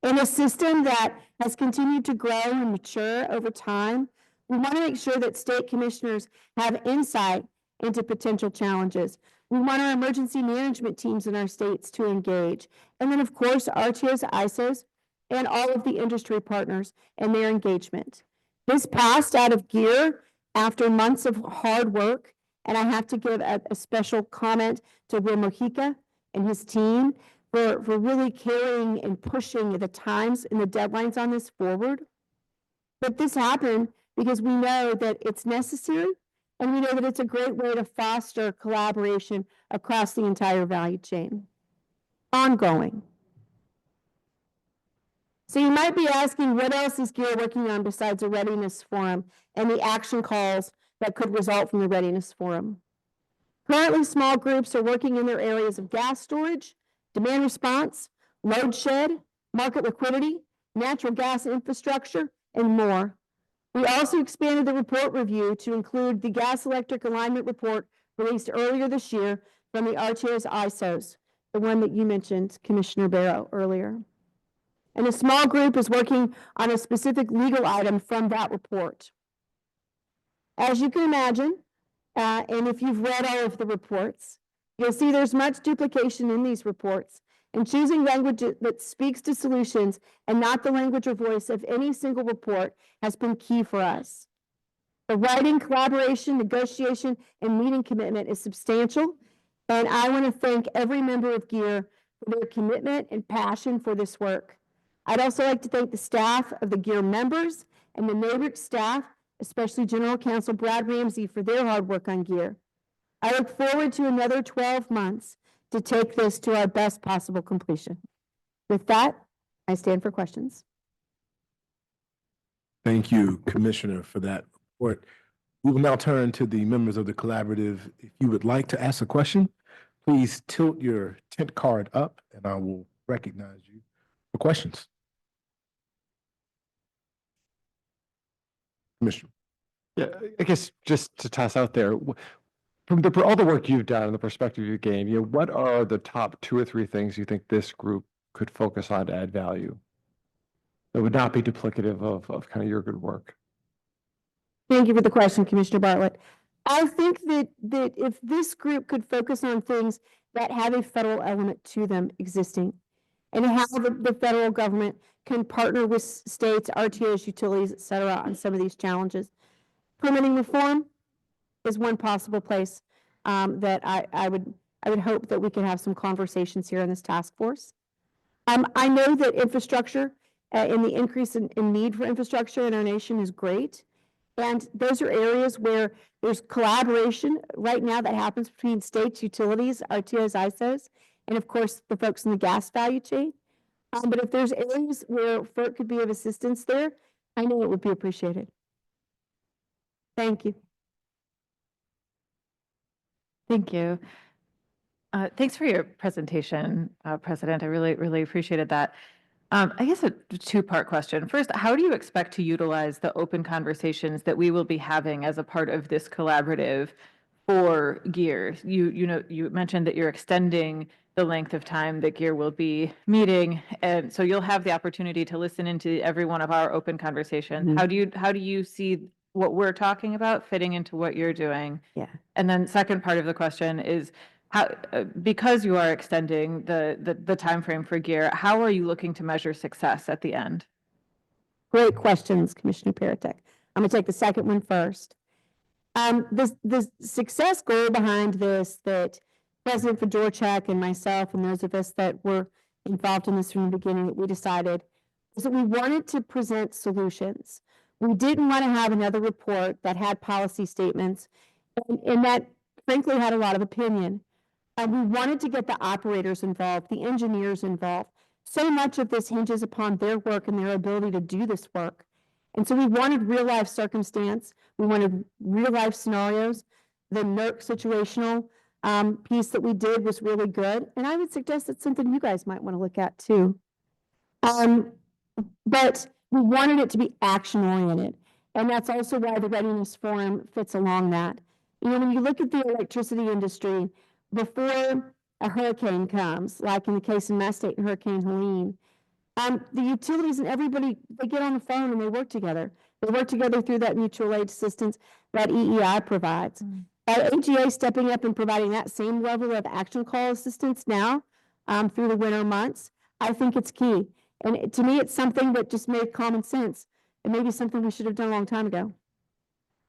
In a system that has continued to grow and mature over time, we want to make sure that state commissioners have insight into potential challenges. We want our emergency management teams in our states to engage. And then, of course, RTOs, ISOs, and all of the industry partners and their engagement. This passed out of gear after months of hard work, and I have to give a special comment to Will Mojica and his team for really carrying and pushing the times and the deadlines on this forward. But this happened because we know that it's necessary, and we know that it's a great way to foster collaboration across the entire value chain. Ongoing. So you might be asking, what else is GEAR working on besides a readiness forum and the action calls that could result from the readiness forum? Currently, small groups are working in their areas of gas storage, demand response, load shed, market liquidity, natural gas infrastructure, and more. We also expanded the report review to include the gas electric alignment report released earlier this year from the RTOs ISOs, the one that you mentioned, Commissioner Barrow, earlier. And a small group is working on a specific legal item from that report. As you can imagine, and if you've read all of the reports, you'll see there's much duplication in these reports, and choosing language that speaks to solutions and not the language or voice of any single report has been key for us. The writing, collaboration, negotiation, and meeting commitment is substantial, and I want to thank every member of GEAR for their commitment and passion for this work. I'd also like to thank the staff of the GEAR members and the NARUC staff, especially General Counsel Brad Ramsey, for their hard work on GEAR. I look forward to another 12 months to take this to our best possible completion. With that, I stand for questions. Thank you, Commissioner, for that report. We will now turn to the members of the collaborative. If you would like to ask a question, please tilt your tent card up and I will recognize you for questions. Commissioner. Yeah, I guess just to toss out there, from all the work you've done and the perspective you've gained, what are the top 2 or 3 things you think this group could focus on to add value that would not be duplicative of kind of your good work? Thank you for the question, Commissioner Bartlett. I think that if this group could focus on things that have a federal element to them existing, and how the federal government can partner with states, RTOs, utilities, et cetera, on some of these challenges. Permitting reform is one possible place that I would hope that we can have some conversations here in this task force. I know that infrastructure and the increase in need for infrastructure in our nation is great. And those are areas where there's collaboration right now that happens between states, utilities, RTOs, ISOs, and of course, the folks in the gas value chain. But if there's areas where FERC could be of assistance there, I know it would be appreciated. Thank you. Thank you. Thanks for your presentation, President. I really appreciated that. I guess a 2-part question. First, how do you expect to utilize the open conversations that we will be having as a part of this collaborative for GEAR? You mentioned that you're extending the length of time that GEAR will be meeting, and so you'll have the opportunity to listen into every one of our open conversations. Mm-hmm. How do you see what we're talking about fitting into what you're doing? Yeah. And then second part of the question is, how, because you are extending the time frame for GEAR, how are you looking to measure success at the end? Great questions, Commissioner Paratek. I'm going to take the second one first. The success goal behind this that President Fedorchak and myself and those of us that were involved in this from the beginning that we decided is that we wanted to present solutions. We didn't want to have another report that had policy statements and that frankly had a lot of opinion. We wanted to get the operators involved, the engineers involved. So much of this hinges upon their work and their ability to do this work. And so we wanted real life circumstance. We wanted real life scenarios. The NERC situational piece that we did was really good. And I would suggest that's something you guys might want to look at too. But we wanted it to be action oriented. And that's also why the Readiness Forum fits along that. When you look at the electricity industry, before a hurricane comes, like in the case in my state, Hurricane Helene, the utilities and everybody, they get on the phone and they work together. They work together through that mutual aid assistance that EEI provides. Our AGA stepping up and providing that same level of action call assistance now through the winter months, I think it's key. And to me, it's something that just made common sense. It may be something we should have done a long time ago.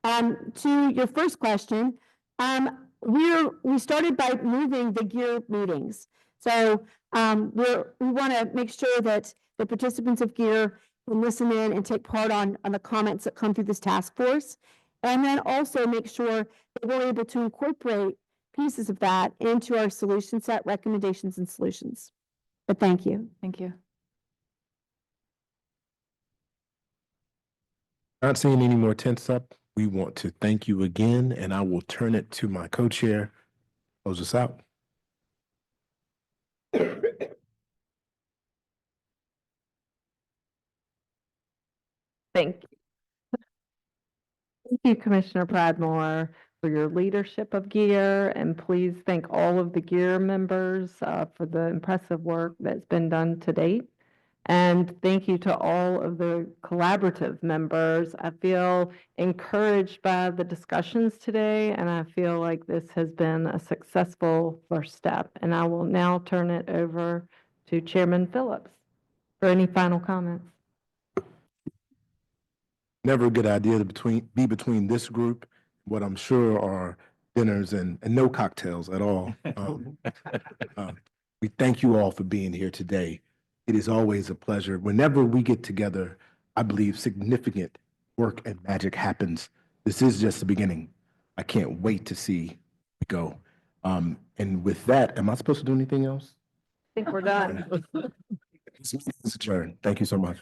To your first question, we started by moving the GEAR meetings. So we want to make sure that the participants of GEAR can listen in and take part on the comments that come through this task force. And then also make sure that we're able to incorporate pieces of that into our solution set recommendations and solutions. But thank you. Thank you. Not seeing any more tense up, we want to thank you again, and I will turn it to my co-chair. Close us out. Thank you. Thank you, Commissioner Pradmore, for your leadership of GEAR, and please thank all of the GEAR members for the impressive work that's been done to date. And thank you to all of the collaborative members. I feel encouraged by the discussions today, and I feel like this has been a successful first step. And I will now turn it over to Chairman Phillips for any final comments. Never a good idea to be between this group, what I'm sure are dinners and no cocktails at all. We thank you all for being here today. It is always a pleasure. Whenever we get together, I believe significant work and magic happens. This is just the beginning. I can't wait to see we go. And with that, am I supposed to do anything else? I think we're done. This meeting is adjourned. Thank you so much.